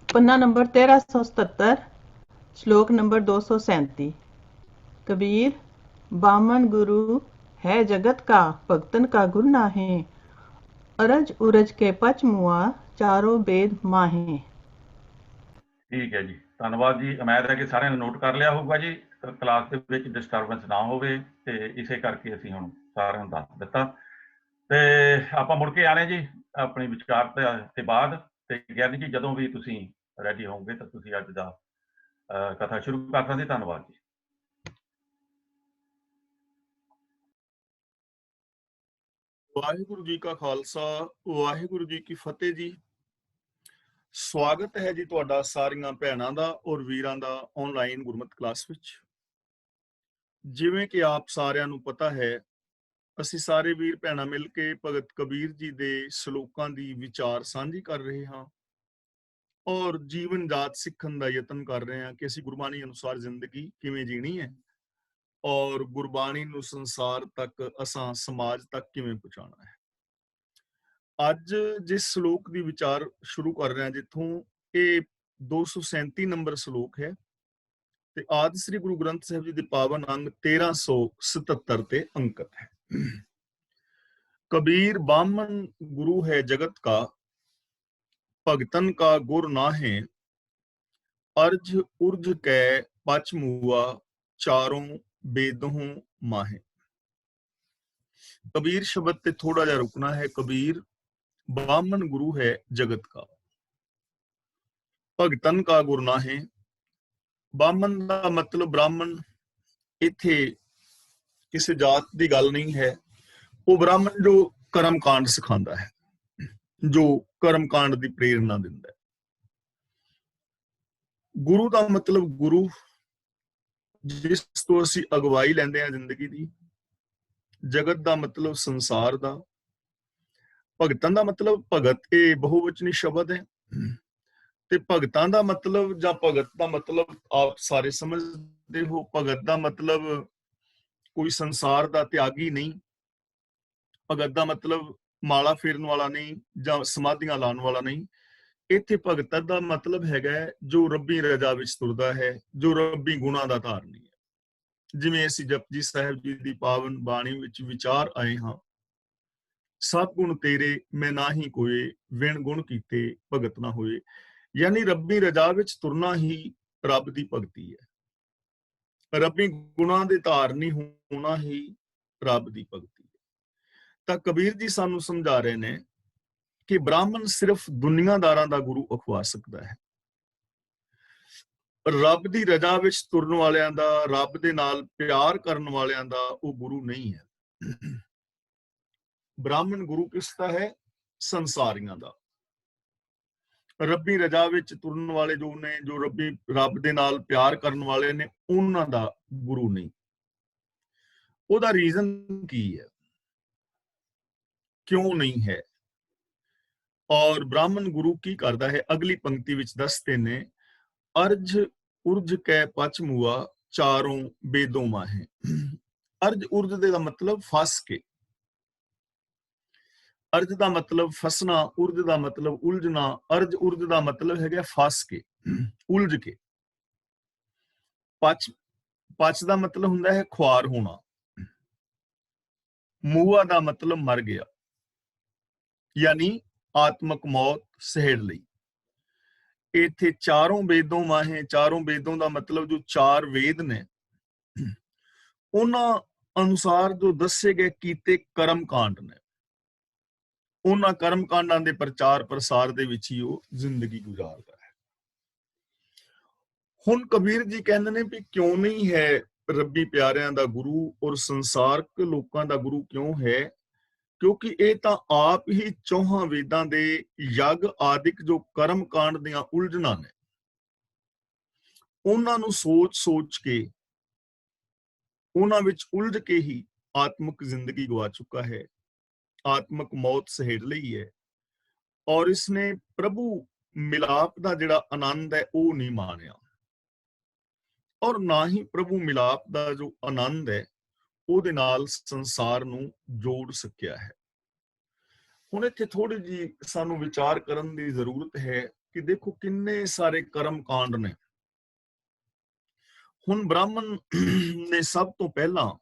पन्ना number 1377, श्लोक number 237। Kabir, बामन गुरु है जगत का, भगतन का गुरु नाहे। अरज उरज के पच मुआ, चारों वेद माहे। ठीक है जी, धन्यवाद जी। उम्मीद है कि सारे ने नोट कर लिया होगा जी। क्लास ਦੇ ਵਿੱਚ ਡਿਸਟਰਬੈਂਸ ਨਾ ਹੋਵੇ ਤੇ ਇਸੇ ਕਰਕੇ ਅਸੀਂ ਹੁਣ ਸਾਰਿਆਂ ਨੂੰ ਦੱਸ ਦਿੱਤਾ ਤੇ ਆਪਾਂ ਮੁੜ ਕੇ ਆਣੇ ਜੀ ਆਪਣੀ ਵਿਚਾਰ ਤੇ ਬਾਅਦ। ਤੇ ਗਿਆਨੀ ਜੀ ਜਦੋਂ ਵੀ ਤੁਸੀਂ ਰੈਡੀ ਹੋਵੋਗੇ ਤਾਂ ਤੁਸੀਂ ਅੱਜ ਦਾ ਕਥਾ ਸ਼ੁਰੂ ਕਰ ਸਕਦੇ। ਧੰਨਵਾਦ ਜੀ। ਵਾਹਿਗੁਰੂ ਜੀ ਕਾ ਖਾਲਸਾ, ਵਾਹਿਗੁਰੂ ਜੀ ਕੀ ਫਤਿਹ ਜੀ। ਸਵਾਗਤ ਹੈ ਜੀ ਤੁਹਾਡਾ ਸਾਰੀਆਂ ਭੈਣਾਂ ਦਾ ਔਰ ਵੀਰਾਂ ਦਾ ਆਨਲਾਈਨ ਗੁਰਮਤਿ ਕਲਾਸ ਵਿੱਚ। ਜਿਵੇਂ ਕਿ ਆਪ ਸਾਰਿਆਂ ਨੂੰ ਪਤਾ ਹੈ, ਅਸੀਂ ਸਾਰੇ ਵੀਰ ਭੈਣਾਂ ਮਿਲ ਕੇ ਭਗਤ ਕਬੀਰ ਜੀ ਦੇ ਸ਼ਲੋਕਾਂ ਦੀ ਵਿਚਾਰ ਸਾਂਝੀ ਕਰ ਰਹੇ ਹਾਂ ਔਰ ਜੀਵਨ ਜਾਤ ਸਿੱਖਣ ਦਾ ਯਤਨ ਕਰ ਰਹੇ ਹਾਂ ਕਿ ਅਸੀਂ ਗੁਰਬਾਣੀ ਅਨੁਸਾਰ ਜ਼ਿੰਦਗੀ ਕਿਵੇਂ ਜੀਣੀ ਹੈ ਔਰ ਗੁਰਬਾਣੀ ਨੂੰ ਸੰਸਾਰ ਤੱਕ, ਅਸਾਂ ਸਮਾਜ ਤੱਕ ਕਿਵੇਂ ਪਹੁੰਚਾਉਣਾ ਹੈ। ਅੱਜ ਜਿਸ ਸ਼ਲੋਕ ਦੀ ਵਿਚਾਰ ਸ਼ੁਰੂ ਕਰ ਰਹੇ ਹਾਂ, ਜਿੱਥੋਂ ਇਹ 237 ਨੰਬਰ ਸ਼ਲੋਕ ਹੈ ਤੇ ਆਦਿ ਸ੍ਰੀ ਗੁਰੂ ਗ੍ਰੰਥ ਸਾਹਿਬ ਜੀ ਦੇ ਪਾਵਨ ਅੰਗ 1377 ਤੇ ਅੰਕਿਤ ਹੈ। कबीर बामन गुरु है जगत का, भगतन का गुर नाहे। अर्ज उर्ज कै पच मुआ, चारों बेदहों माहे। कबीर शब्द ते थोड़ा जा रुकना है। कबीर बामन गुरु है जगत का, भगतन का गुर नाहे। बामन का मतलब ब्राह्मण, इथे किसी जात की गल नहीं है। वो ब्राह्मण जो कर्म कांड सिखांदा है, जो कर्म कांड की प्रेरणा दिंदा है। गुरु का मतलब गुरु जिस तो असी अगवाई लैंदे हैं जिंदगी दी। जगत का मतलब संसार दा। भगतां दा मतलब भगत, ये बहुवचनी शब्द है ते भगतां दा मतलब जां भगत दा मतलब आप सारे समझदे हो। भगत दा मतलब कोई संसार दा त्यागी नहीं। भगत दा मतलब माला फेरन वाला नहीं जां समाधियां लाने वाला नहीं। इत्थे भगत दा मतलब हैगा जो रब्बी रजा विच तुरदा है, जो रब्बी गुणां दा धारनी है। जिवें असीं जपजी साहिब जी दी पावन बाणी विच विचार आए हां, सब गुण तेरे मैं नाही कोए, विण गुण कीते भगत ना होए। यानी रब्बी रजा विच तुरना ही रब दी भगती है। रब्बी गुणां दे धारनी होना ही रब दी भगती है। ਤਾਂ ਕਬੀਰ ਜੀ ਸਾਨੂੰ ਸਮਝਾ ਰਹੇ ਨੇ ਕਿ ਬ੍ਰਾਹਮਣ ਸਿਰਫ ਦੁਨੀਆਦਾਰਾਂ ਦਾ ਗੁਰੂ ਅਖਵਾ ਸਕਦਾ ਹੈ। ਰੱਬ ਦੀ ਰਜ਼ਾ ਵਿੱਚ ਤੁਰਨ ਵਾਲਿਆਂ ਦਾ, ਰੱਬ ਦੇ ਨਾਲ ਪਿਆਰ ਕਰਨ ਵਾਲਿਆਂ ਦਾ ਉਹ ਗੁਰੂ ਨਹੀਂ ਹੈ। ਬ੍ਰਾਹਮਣ ਗੁਰੂ ਕਿਸ ਦਾ ਹੈ? ਸੰਸਾਰੀਆਂ ਦਾ। ਰੱਬੀ ਰਜ਼ਾ ਵਿੱਚ ਤੁਰਨ ਵਾਲੇ ਜੋ ਨੇ, ਜੋ ਰੱਬ ਦੇ ਨਾਲ ਪਿਆਰ ਕਰਨ ਵਾਲੇ ਨੇ, ਉਹਨਾਂ ਦਾ ਗੁਰੂ ਨਹੀਂ। ਉਹਦਾ ਰੀਜ਼ਨ ਕੀ ਹੈ, क्यों नहीं है? और ब्राह्मण गुरु की करता है? अगली पंक्ति विच दसते ने, अर्ज उर्ज कै पच मुआ, चारों बेदों माहे। अर्ज उर्ज दे दा मतलब फस के। अर्ज दा मतलब फसना, उर्ज दा मतलब उलझना। अर्ज उर्ज दा मतलब है फस के, उलझ के। पच, पच दा मतलब हुंदा है ख्वार होना। मुआ दा मतलब मर गया, यानी आत्मक मौत सहेड़ लई। इत्थे चारों वेदों माहे, चारों वेदों का मतलब जो चार वेद ने, उन्हां अनुसार जो दसे गए कीते कर्म कांड ने, उन्हां कर्म कांडां दे प्रचार प्रसार दे विच ही वो जिंदगी गुजारदा है। हुण कबीर जी कहंदे ने भी क्यों नहीं है रब्बी प्यारियां दा गुरु और संसारक लोकां दा गुरु क्यों है? क्योंकि ये तो आप ही चौहां वेदां दे यग आदिक जो कर्म कांड दियां उलझना ने, उन्हां नूं सोच सोच के, उन्हां विच उलझ के ही आत्मक जिंदगी गवा चुका है, आत्मक मौत सहेड़ लई है। और इसने प्रभु मिलाप दा जिहड़ा आनंद है वो नहीं माणिया, और ना ही प्रभु मिलाप दा जो आनंद है ਉਹਦੇ ਨਾਲ ਸੰਸਾਰ ਨੂੰ ਜੋੜ ਸਕਿਆ ਹੈ। ਹੁਣ ਇੱਥੇ ਥੋੜੀ ਜੀ ਸਾਨੂੰ ਵਿਚਾਰ ਕਰਨ ਦੀ ਜ਼ਰੂਰਤ ਹੈ कि देखो किन्ने सारे कर्म कांड ने। ਹੁਣ ਬ੍ਰਾਹਮਣ ਨੇ ਸਭ ਤੋਂ ਪਹਿਲਾਂ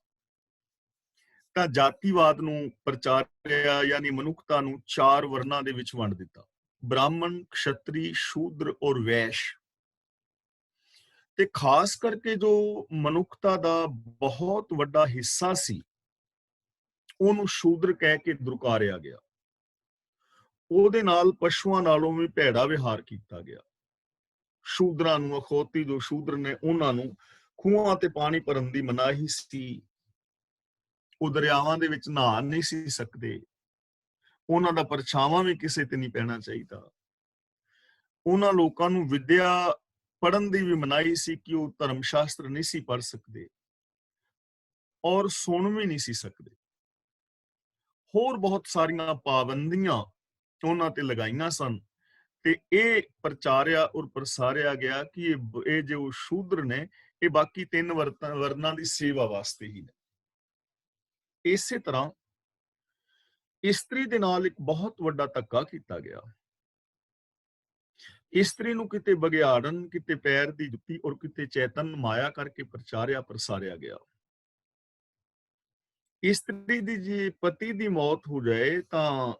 ਤਾਂ ਜਾਤੀਵਾਦ ਨੂੰ ਪ੍ਰਚਾਰਿਆ, ਯਾਨੀ ਮਨੁੱਖਤਾ ਨੂੰ 4 ਵਰਨਾਂ ਦੇ ਵਿੱਚ ਵੰਡ ਦਿੱਤਾ, ਬ੍ਰਾਹਮਣ, ਕਸ਼ਤਰੀ, ਸ਼ੂਦਰ ਔਰ ਵੈਸ਼। ਤੇ ਖਾਸ ਕਰਕੇ ਜੋ ਮਨੁੱਖਤਾ ਦਾ ਬਹੁਤ ਵੱਡਾ ਹਿੱਸਾ ਸੀ ਉਹਨੂੰ ਸ਼ੂਦਰ ਕਹਿ ਕੇ ਦੁਰਕਾਰਿਆ ਗਿਆ। ਉਹਦੇ ਨਾਲ ਪਸ਼ੂਆਂ ਨਾਲੋਂ ਵੀ ਭੈੜਾ ਵਿਹਾਰ ਕੀਤਾ ਗਿਆ। ਸ਼ੂਦਰਾਂ ਨੂੰ, ਅਖੌਤੀ ਜੋ ਸ਼ੂਦਰ ਨੇ, ਉਹਨਾਂ ਨੂੰ ਖੂਹਾਂ ਤੇ ਪਾਣੀ ਭਰਨ ਦੀ ਮਨਾਹੀ ਸੀ। ਉਹ ਦਰਿਆਵਾਂ ਦੇ ਵਿੱਚ ਨਹਾ ਨਹੀਂ ਸੀ ਸਕਦੇ। ਉਹਨਾਂ ਦਾ ਪਰਛਾਵਾਂ ਵੀ ਕਿਸੇ ਤੇ ਨਹੀਂ ਪੈਣਾ ਚਾਹੀਦਾ। ਉਹਨਾਂ ਲੋਕਾਂ ਨੂੰ ਵਿਦਿਆ ਪੜ੍ਹਨ ਦੀ ਵੀ ਮਨਾਹੀ ਸੀ ਕਿ ਉਹ ਧਰਮ ਸ਼ਾਸਤਰ ਨਹੀਂ ਸੀ ਪੜ੍ਹ ਸਕਦੇ ਔਰ ਸੁਣ ਵੀ ਨਹੀਂ ਸੀ ਸਕਦੇ। ਹੋਰ ਬਹੁਤ ਸਾਰੀਆਂ ਪਾਬੰਦੀਆਂ ਉਹਨਾਂ ਤੇ ਲਗਾਈਆਂ ਸਨ ਤੇ ਇਹ ਪ੍ਰਚਾਰਿਆ ਔਰ ਪ੍ਰਸਾਰਿਆ ਗਿਆ ਕਿ ਇਹ ਜੋ ਸ਼ੂਦਰ ਨੇ ਇਹ ਬਾਕੀ 3 ਵਰਨਾਂ ਦੀ ਸੇਵਾ ਵਾਸਤੇ ਹੀ ਨੇ। ਇਸੇ ਤਰ੍ਹਾਂ ਇਸਤਰੀ ਦੇ ਨਾਲ ਇੱਕ ਬਹੁਤ ਵੱਡਾ ਧੱਕਾ ਕੀਤਾ ਗਿਆ। ਇਸਤਰੀ ਨੂੰ ਕਿਤੇ ਬਗਿਆੜਨ, ਕਿਤੇ ਪੈਰ ਦੀ ਜੁੱਤੀ ਔਰ ਕਿਤੇ ਚੇਤਨ ਮਾਇਆ ਕਰਕੇ ਪ੍ਰਚਾਰਿਆ ਪ੍ਰਸਾਰਿਆ ਗਿਆ। ਇਸਤਰੀ ਦੀ ਜੇ ਪਤੀ ਦੀ ਮੌਤ ਹੋ ਜਾਏ ਤਾਂ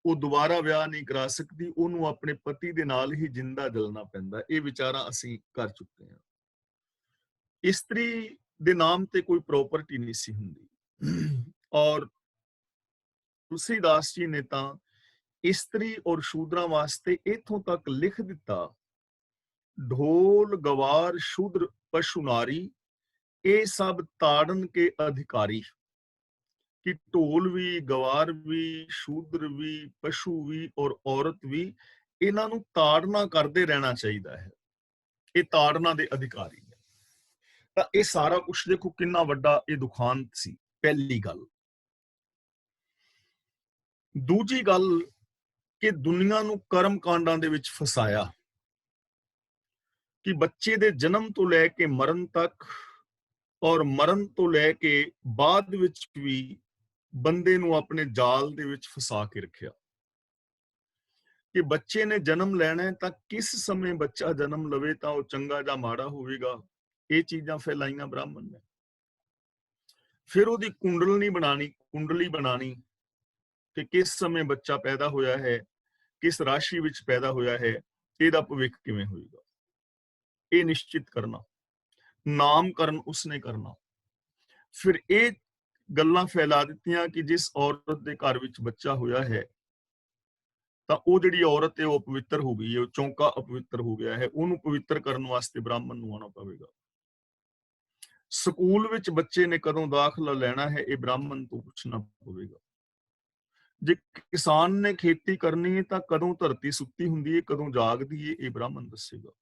ਉਹ ਦੁਬਾਰਾ ਵਿਆਹ ਨਹੀਂ ਕਰਾ ਸਕਦੀ, ਉਹਨੂੰ ਆਪਣੇ ਪਤੀ ਦੇ ਨਾਲ ਹੀ ਜਿੰਦਾ ਜਲਣਾ ਪੈਂਦਾ। ਇਹ ਵਿਚਾਰਾਂ ਅਸੀਂ ਕਰ ਚੁੱਕੇ ਹਾਂ। ਇਸਤਰੀ ਦੇ ਨਾਮ ਤੇ ਕੋਈ ਪ੍ਰਾਪਰਟੀ ਨਹੀਂ ਸੀ ਹੁੰਦੀ ਔਰ ਤੁਲਸੀਦਾਸ ਜੀ ਨੇ ਤਾਂ ਇਸਤਰੀ ਔਰ ਸ਼ੂਦਰਾਂ ਵਾਸਤੇ ਇਥੋਂ ਤੱਕ ਲਿਖ ਦਿੱਤਾ, ਢੋਲ ਗਵਾਰ ਸ਼ੂਦਰ ਪਸ਼ੂ ਨਾਰੀ ਇਹ ਸਭ ਤਾੜਨ ਕੇ ਅਧਿਕਾਰੀ। ਕਿ ਢੋਲ ਵੀ, ਗਵਾਰ ਵੀ, ਸ਼ੂਦਰ ਵੀ, ਪਸ਼ੂ ਵੀ ਔਰ ਔਰਤ ਵੀ, ਇਹਨਾਂ ਨੂੰ ਤਾੜਨਾ ਕਰਦੇ ਰਹਿਣਾ ਚਾਹੀਦਾ ਹੈ। ਇਹ ਤਾੜਨਾ ਦੇ ਅਧਿਕਾਰੀ ਹੈ। ਤਾਂ ਇਹ ਸਾਰਾ ਕੁਝ ਦੇਖੋ ਕਿੰਨਾ ਵੱਡਾ ਇਹ ਦੁਖਾਂਤ ਸੀ, ਪਹਿਲੀ ਗੱਲ। ਦੂਜੀ ਗੱਲ ਕਿ ਦੁਨੀਆ ਨੂੰ ਕਰਮ ਕਾਂਡਾਂ ਦੇ ਵਿੱਚ ਫਸਾਇਆ ਕਿ ਬੱਚੇ ਦੇ ਜਨਮ ਤੋਂ ਲੈ ਕੇ ਮਰਨ ਤੱਕ ਔਰ ਮਰਨ ਤੋਂ ਲੈ ਕੇ ਬਾਅਦ ਵਿੱਚ ਵੀ ਬੰਦੇ ਨੂੰ ਆਪਣੇ ਜਾਲ ਦੇ ਵਿੱਚ ਫਸਾ ਕੇ ਰੱਖਿਆ ਕਿ ਬੱਚੇ ਨੇ ਜਨਮ ਲੈਣਾ ਹੈ ਤਾਂ ਕਿਸ ਸਮੇਂ ਬੱਚਾ ਜਨਮ ਲਵੇ ਤਾਂ ਉਹ ਚੰਗਾ ਜਾਂ ਮਾੜਾ ਹੋਵੇਗਾ। ਇਹ ਚੀਜ਼ਾਂ ਫੈਲਾਈਆਂ ਬ੍ਰਾਹਮਣ ਨੇ। ਫਿਰ ਉਹਦੀ ਕੁੰਡਲਨੀ ਬਣਾਣੀ ਕਿ ਕਿਸ ਸਮੇਂ ਬੱਚਾ ਪੈਦਾ ਹੋਇਆ ਹੈ, ਕਿਸ ਰਾਸ਼ੀ ਵਿੱਚ ਪੈਦਾ ਹੋਇਆ ਹੈ, ਇਹਦਾ ਭਵਿੱਖ ਕਿਵੇਂ ਹੋਏਗਾ, ਇਹ ਨਿਸ਼ਚਿਤ ਕਰਨਾ। ਨਾਮਕਰਨ ਉਸਨੇ ਕਰਨਾ। ਫਿਰ ਇਹ ਗੱਲਾਂ ਫੈਲਾ ਦਿੱਤੀਆਂ ਕਿ ਜਿਸ ਔਰਤ ਦੇ ਘਰ ਵਿੱਚ ਬੱਚਾ ਹੋਇਆ ਹੈ ਤਾਂ ਉਹ ਜਿਹੜੀ ਔਰਤ ਹੈ ਉਹ ਅਪਵਿੱਤਰ ਹੋ ਗਈ ਹੈ, ਉਹ ਚੌਂਕਾ ਅਪਵਿੱਤਰ ਹੋ ਗਿਆ ਹੈ, ਉਹਨੂੰ ਪਵਿੱਤਰ ਕਰਨ ਵਾਸਤੇ ਬ੍ਰਾਹਮਣ ਨੂੰ ਆਉਣਾ ਪਵੇਗਾ। ਸਕੂਲ ਵਿੱਚ ਬੱਚੇ ਨੇ ਕਦੋਂ ਦਾਖਲਾ ਲੈਣਾ ਹੈ ਇਹ ਬ੍ਰਾਹਮਣ ਤੋਂ ਪੁੱਛਣਾ ਪਵੇਗਾ। ਜੇ ਕਿਸਾਨ ਨੇ ਖੇਤੀ ਕਰਨੀ ਹੈ ਤਾਂ ਕਦੋਂ ਧਰਤੀ ਸੁੱਤੀ ਹੁੰਦੀ ਹੈ, ਕਦੋਂ ਜਾਗਦੀ ਹੈ, ਇਹ ਬ੍ਰਾਹਮਣ ਦੱਸੇਗਾ।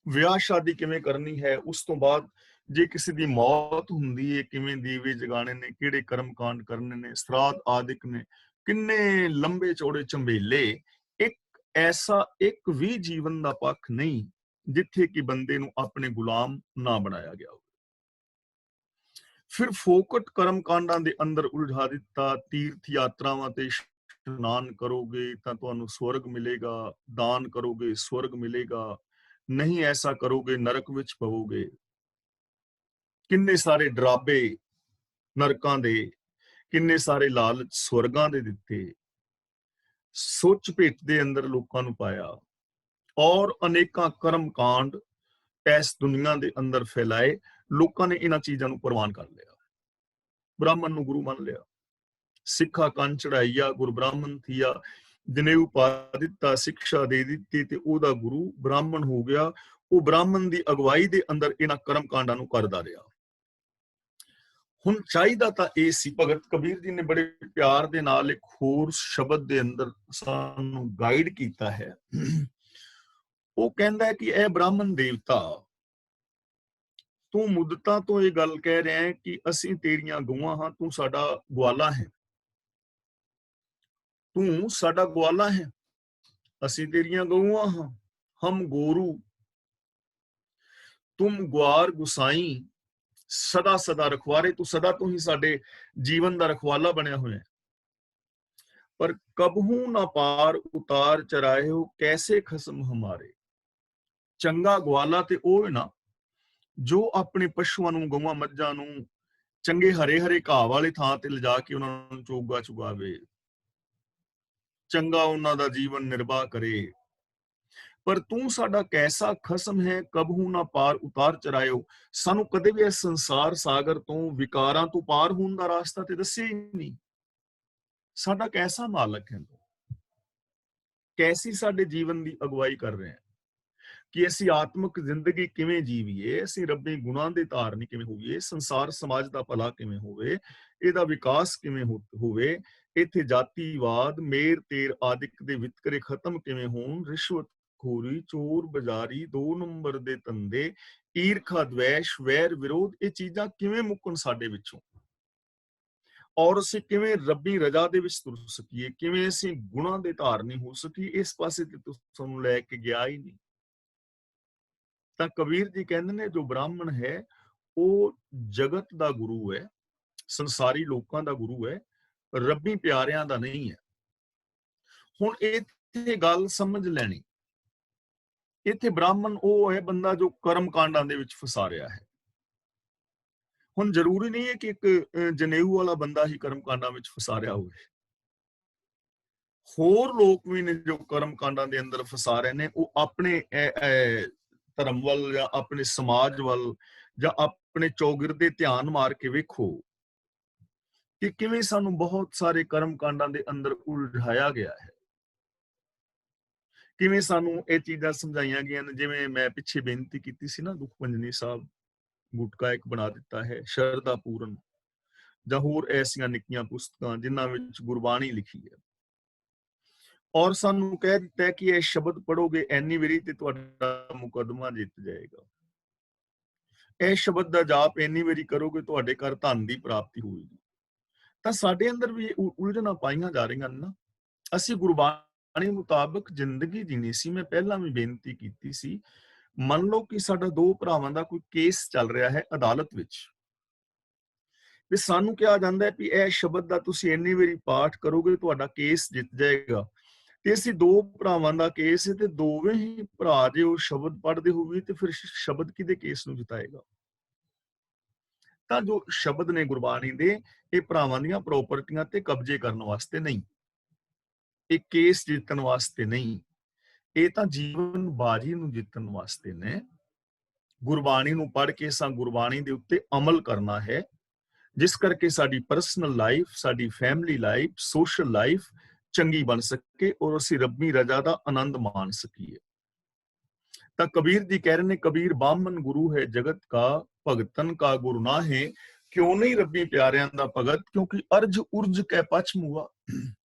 ਵਿਆਹ ਸ਼ਾਦੀ ਕਿਵੇਂ ਕਰਨੀ ਹੈ, ਉਸ ਤੋਂ ਬਾਅਦ ਜੇ ਕਿਸੇ ਦੀ ਮੌਤ ਹੁੰਦੀ ਹੈ ਕਿਵੇਂ ਦੀਵੇ ਜਗਾਣੇ ਨੇ, ਕਿਹੜੇ ਕਰਮ ਕਾਂਡ ਕਰਨੇ ਨੇ, ਸਰਾਧ ਆਦਿਕ ਨੇ, ਕਿੰਨੇ ਲੰਬੇ ਚੌੜੇ ਝੰਬੇਲੇ। ਇੱਕ ਐਸਾ ਇੱਕ ਵੀ ਜੀਵਨ ਦਾ ਪੱਖ ਨਹੀਂ ਜਿੱਥੇ ਕਿ ਬੰਦੇ ਨੂੰ ਆਪਣੇ ਗੁਲਾਮ ਨਾ ਬਣਾਇਆ ਗਿਆ ਹੋਵੇ। ਫਿਰ ਫੋਕਟ ਕਰਮ ਕਾਂਡਾਂ ਦੇ ਅੰਦਰ ਉਲਝਾ ਦਿੱਤਾ। ਤੀਰਥ ਯਾਤਰਾਵਾਂ ਤੇ ਇਸ਼ਨਾਨ ਕਰੋਗੇ ਤਾਂ ਤੁਹਾਨੂੰ ਸਵਰਗ ਮਿਲੇਗਾ, ਦਾਨ ਕਰੋਗੇ ਸਵਰਗ ਮਿਲੇਗਾ, ਨਹੀਂ ਐਸਾ ਕਰੋਗੇ ਨਰਕ ਵਿੱਚ ਪਵੋਗੇ। ਕਿੰਨੇ ਸਾਰੇ ਡਰਾਬੇ ਨਰਕਾਂ ਦੇ, ਕਿੰਨੇ ਸਾਰੇ ਲਾਲਚ ਸਵਰਗਾਂ ਦੇ ਦਿੱਤੇ, ਸੋਚ ਭੇਟ ਦੇ ਅੰਦਰ ਲੋਕਾਂ ਨੂੰ ਪਾਇਆ ਔਰ ਅਨੇਕਾਂ ਕਰਮ ਕਾਂਡ ਇਸ ਦੁਨੀਆ ਦੇ ਅੰਦਰ ਫੈਲਾਏ। ਲੋਕਾਂ ਨੇ ਇਹਨਾਂ ਚੀਜ਼ਾਂ ਨੂੰ ਪ੍ਰਵਾਨ ਕਰ ਲਿਆ, ਬ੍ਰਾਹਮਣ ਨੂੰ ਗੁਰੂ ਮੰਨ ਲਿਆ। ਸਿੱਖਾ ਕੰਨ ਚੜਾਈਆ ਗੁਰ ਬ੍ਰਾਹਮਣ ਥੀਆ, ਜਨੇਊ ਪਾ ਦਿੱਤਾ, ਸਿੱਖਿਆ ਦੇ ਦਿੱਤੀ ਤੇ ਉਹਦਾ ਗੁਰੂ ਬ੍ਰਾਹਮਣ ਹੋ ਗਿਆ। ਉਹ ਬ੍ਰਾਹਮਣ ਦੀ ਅਗਵਾਈ ਦੇ ਅੰਦਰ ਇਹਨਾਂ ਕਰਮ ਕਾਂਡਾਂ ਨੂੰ ਕਰਦਾ ਰਿਹਾ। ਹੁਣ ਚਾਹੀਦਾ ਤਾਂ ਇਹ ਸੀ, ਭਗਤ ਕਬੀਰ ਜੀ ਨੇ ਬੜੇ ਪਿਆਰ ਦੇ ਨਾਲ ਇੱਕ ਹੋਰ ਸ਼ਬਦ ਦੇ ਅੰਦਰ ਸਾਨੂੰ ਗਾਈਡ ਕੀਤਾ ਹੈ। ਉਹ ਕਹਿੰਦਾ ਹੈ ਕਿ ਇਹ ਬ੍ਰਾਹਮਣ ਦੇਵਤਾ, ਤੂੰ ਮੁੱਦਤਾਂ ਤੋਂ ਇਹ ਗੱਲ ਕਹਿ ਰਿਹਾ ਹੈ ਕਿ ਅਸੀਂ ਤੇਰੀਆਂ ਗਊਆਂ ਹਾਂ, ਤੂੰ ਸਾਡਾ ਗਵਾਲਾ ਹੈ, ਤੂੰ ਸਾਡਾ ਗਵਾਲਾ ਹੈ, ਅਸੀਂ ਤੇਰੀਆਂ ਗਊਆਂ ਹਾਂ। ਹਮ ਗੋਰੂ ਤੁਮ ਗੁਆਰ ਗੁਸਾਈ, ਸਦਾ ਸਦਾ ਰਖਵਾਰੇ, ਤੂੰ ਸਦਾ ਤੋਂ ਹੀ ਸਾਡੇ ਜੀਵਨ ਦਾ ਰਖਵਾਲਾ ਬਣਿਆ ਹੋਇਆ ਹੈ। ਪਰ ਕਬਹੂ ਨਾ ਪਾਰ ਉਤਾਰ ਚਰਾਇਓ ਕੈਸੇ ਖਸਮ ਹਮਾਰੇ। ਚੰਗਾ ਗਵਾਲਾ ਤੇ ਉਹ ਹੈ ਨਾ ਜੋ ਆਪਣੇ ਪਸ਼ੂਆਂ ਨੂੰ, ਗਊਆਂ ਮੱਝਾਂ ਨੂੰ ਚੰਗੇ ਹਰੇ ਹਰੇ ਘਾਹ ਵਾਲੇ ਥਾਂ ਤੇ ਲਿਜਾ ਕੇ ਉਹਨਾਂ ਨੂੰ ਚੋਗਾ ਚੁਗਾਵੇ, ਚੰਗਾ ਉਹਨਾਂ ਦਾ ਜੀਵਨ ਨਿਰਵਾਹ ਕਰੇ। ਪਰ ਤੂੰ ਸਾਡਾ ਕੈਸਾ ਖਸਮ ਹੈ, ਕਬਹੂ ਨਾ ਪਾਰ ਉਤਾਰ ਚਰਾਇਓ। ਸਾਨੂੰ ਕਦੇ ਵੀ ਇਸ ਸੰਸਾਰ ਸਾਗਰ ਤੋਂ, ਵਿਕਾਰਾਂ ਤੋਂ ਪਾਰ ਹੋਣ ਦਾ ਰਾਸਤਾ ਤੇ ਦੱਸਿਆ ਹੀ ਨਹੀਂ। ਸਾਡਾ ਕੈਸਾ ਮਾਲਕ ਹੈ ਤੂੰ, ਕੈਸੀ ਸਾਡੇ ਜੀਵਨ ਦੀ ਅਗਵਾਈ ਕਰ ਰਹੇ ਹੈ ਕਿ ਅਸੀਂ ਆਤਮਿਕ ਜ਼ਿੰਦਗੀ ਕਿਵੇਂ ਜੀਵੀਏ, ਅਸੀਂ ਰੱਬੀ ਗੁਣਾਂ ਦੇ ਧਾਰਨੀ ਕਿਵੇਂ ਹੋਈਏ, ਸੰਸਾਰ ਸਮਾਜ ਦਾ ਭਲਾ ਕਿਵੇਂ ਹੋਵੇ, ਇਹਦਾ ਵਿਕਾਸ ਕਿਵੇਂ ਹੋਵੇ, ਇੱਥੇ ਜਾਤੀਵਾਦ, ਮੇਰ ਤੇਰ ਆਦਿਕ ਦੇ ਵਿਤਕਰੇ ਖਤਮ ਕਿਵੇਂ ਹੋਣ, ਰਿਸ਼ਵਤ ਖੋਰੀ, ਚੋਰ ਬਜ਼ਾਰੀ, 2 ਨੰਬਰ ਦੇ ਧੰਦੇ, ਈਰਖਾ ਦਵੈਸ਼, ਵੈਰ ਵਿਰੋਧ, ਇਹ ਚੀਜ਼ਾਂ ਕਿਵੇਂ ਮੁੱਕਣ ਸਾਡੇ ਵਿੱਚੋਂ, ਔਰ ਅਸੀਂ ਕਿਵੇਂ ਰੱਬੀ ਰਜ਼ਾ ਦੇ ਵਿੱਚ ਤੁਰ ਸਕੀਏ, ਕਿਵੇਂ ਅਸੀਂ ਗੁਣਾਂ ਦੇ ਧਾਰਨੀ ਹੋ ਸਕੀਏ, ਇਸ ਪਾਸੇ ਤੇ ਤੁਹਾਨੂੰ ਲੈ ਕੇ ਗਿਆ ਹੀ ਨਹੀਂ। ਤਾਂ ਕਬੀਰ ਜੀ ਕਹਿੰਦੇ ਨੇ ਜੋ ਬ੍ਰਾਹਮਣ ਹੈ ਉਹ ਜਗਤ ਦਾ ਗੁਰੂ ਹੈ, ਸੰਸਾਰੀ ਲੋਕਾਂ ਦਾ ਗੁਰੂ ਹੈ, ਰੱਬੀ ਪਿਆਰਿਆਂ ਦਾ ਨਹੀਂ ਹੈ। ਹੁਣ ਇੱਥੇ ਗੱਲ ਸਮਝ ਲੈਣੀ, ਇੱਥੇ ਬ੍ਰਾਹਮਣ ਉਹ ਹੈ ਬੰਦਾ ਜੋ ਕਰਮ ਕਾਂਡਾਂ ਦੇ ਵਿੱਚ ਫਸਾ ਰਿਹਾ ਹੈ। ਹੁਣ ਜ਼ਰੂਰੀ ਨਹੀਂ ਹੈ ਕਿ ਇੱਕ ਜਨੇਊ ਵਾਲਾ ਬੰਦਾ ਹੀ ਕਰਮ ਕਾਂਡਾਂ ਵਿੱਚ ਫਸਾ ਰਿਹਾ ਹੋਵੇ। ਹੋਰ ਲੋਕ ਵੀ ਨੇ ਜੋ ਕਰਮ ਕਾਂਡਾਂ ਦੇ ਅੰਦਰ ਫਸਾ ਰਹੇ ਨੇ, ਉਹ ਆਪਣੇ ਧਰਮ ਵੱਲ ਜਾਂ ਆਪਣੇ ਸਮਾਜ ਵੱਲ ਜਾਂ ਆਪਣੇ ਚੌਗਿਰਦੇ ਧਿਆਨ ਮਾਰ ਕੇ ਵੇਖੋ ਕਿ ਕਿਵੇਂ ਸਾਨੂੰ ਬਹੁਤ ਸਾਰੇ ਕਰਮ ਕਾਂਡਾਂ ਦੇ ਅੰਦਰ ਉਲਝਾਇਆ ਗਿਆ ਹੈ, ਕਿਵੇਂ ਸਾਨੂੰ ਇਹ ਚੀਜ਼ਾਂ ਸਮਝਾਈਆਂ ਗਈਆਂ ਨੇ। ਜਿਵੇਂ ਮੈਂ ਪਿੱਛੇ ਬੇਨਤੀ ਕੀਤੀ ਸੀ ਨਾ, ਦੁਖਭੰਜਨੀ ਸਾਹਿਬ ਗੁਟਕਾ ਇੱਕ ਬਣਾ ਦਿੱਤਾ ਹੈ, ਸ਼ਰਧਾ ਪੂਰਨ, ਜਾਂ ਹੋਰ ਐਸੀਆਂ ਨਿੱਕੀਆਂ ਪੁਸਤਕਾਂ ਜਿਨ੍ਹਾਂ ਵਿੱਚ ਗੁਰਬਾਣੀ ਲਿਖੀ ਹੈ, ਔਰ ਸਾਨੂੰ ਕਹਿ ਦਿੱਤਾ ਹੈ ਕਿ ਇਹ ਸ਼ਬਦ ਪੜੋਗੇ ਐਨੀ ਵਾਰੀ ਤੇ ਤੁਹਾਡਾ ਮੁਕੱਦਮਾ ਜਿੱਤ ਜਾਏਗਾ, ਇਹ ਸ਼ਬਦ ਦਾ ਜਾਪ ਇੰਨੀ ਵਾਰੀ ਕਰੋਗੇ ਤੁਹਾਡੇ ਘਰ ਧਨ ਦੀ ਪ੍ਰਾਪਤੀ ਹੋਏਗੀ। ਤਾਂ ਸਾਡੇ ਅੰਦਰ ਵੀ ਉਲਝਣਾਂ ਪਾਈਆਂ ਜਾ ਰਹੀਆਂ ਨੇ ਨਾ। ਅਸੀਂ ਗੁਰਬਾਣੀ ਮੁਤਾਬਕ ਜ਼ਿੰਦਗੀ ਜੀਣੀ ਸੀ। ਮੈਂ ਪਹਿਲਾਂ ਵੀ ਬੇਨਤੀ ਕੀਤੀ ਸੀ, ਮੰਨ ਲਓ ਕਿ ਸਾਡਾ 2 ਭਰਾਵਾਂ ਦਾ ਕੋਈ ਕੇਸ ਚੱਲ ਰਿਹਾ ਹੈ ਅਦਾਲਤ ਵਿੱਚ, ਤੇ ਸਾਨੂੰ ਕਿਹਾ ਜਾਂਦਾ ਹੈ ਕਿ ਇਹ ਸ਼ਬਦ ਦਾ ਤੁਸੀਂ ਇੰਨੀ ਵਾਰੀ ਪਾਠ ਕਰੋਗੇ ਤੁਹਾਡਾ ਕੇਸ ਜਿੱਤ ਜਾਏਗਾ। ਤੇ ਅਸੀਂ 2 ਭਰਾਵਾਂ ਦਾ ਕੇਸ ਹੈ ਤੇ ਦੋਵੇਂ ਹੀ ਭਰਾ ਜੇ ਉਹ ਸ਼ਬਦ ਪੜ੍ਹਦੇ ਹੋਵੇ ਤੇ ਫਿਰ ਸ਼ਬਦ ਕਿਹਦੇ ਕੇਸ ਨੂੰ ਜਿਤਾਏਗਾ? ਤਾਂ ਜੋ ਸ਼ਬਦ ਨੇ ਗੁਰਬਾਣੀ ਦੇ, ਇਹ ਭਰਾਵਾਂ ਦੀਆਂ ਪ੍ਰਾਪਰਟੀਆਂ ਤੇ ਕਬਜ਼ੇ ਕਰਨ ਵਾਸਤੇ ਨਹੀਂ, ਇਹ ਕੇਸ ਜਿੱਤਣ ਵਾਸਤੇ ਨਹੀਂ, ਇਹ ਤਾਂ ਜੀਵਨ ਬਾਜੀ ਨੂੰ ਜਿੱਤਣ ਵਾਸਤੇ ਨੇ। ਗੁਰਬਾਣੀ ਨੂੰ ਪੜ੍ਹ ਕੇ ਸਾਂ ਗੁਰਬਾਣੀ ਦੇ ਉੱਤੇ ਅਮਲ ਕਰਨਾ ਹੈ, ਜਿਸ ਕਰਕੇ ਸਾਡੀ ਪਰਸਨਲ ਲਾਈਫ, ਸਾਡੀ ਫੈਮਿਲੀ ਲਾਈਫ, ਸੋਸ਼ਲ ਲਾਈਫ ਚੰਗੀ ਬਣ ਸਕੇ ਔਰ ਅਸੀਂ ਰੱਬੀ ਰਜ਼ਾ ਦਾ ਆਨੰਦ ਮਾਣ ਸਕੀਏ। ਤਾਂ ਕਬੀਰ ਜੀ ਕਹਿ ਰਹੇ ਨੇ, ਕਬੀਰ ਬਾਮਨ ਗੁਰੂ ਹੈ ਜਗਤ ਕਾ, ਭਗਤਨ ਕਾ ਗੁਰੂ ਨਾ ਹੈ। ਕਿਉਂ ਨਹੀਂ ਰੱਬੀ ਪਿਆਰਿਆਂ ਦਾ ਭਗਤ? ਕਿਉਂਕਿ ਅਰਜ ਉਰਜ ਕੈ ਪਛ ਮੁਆ।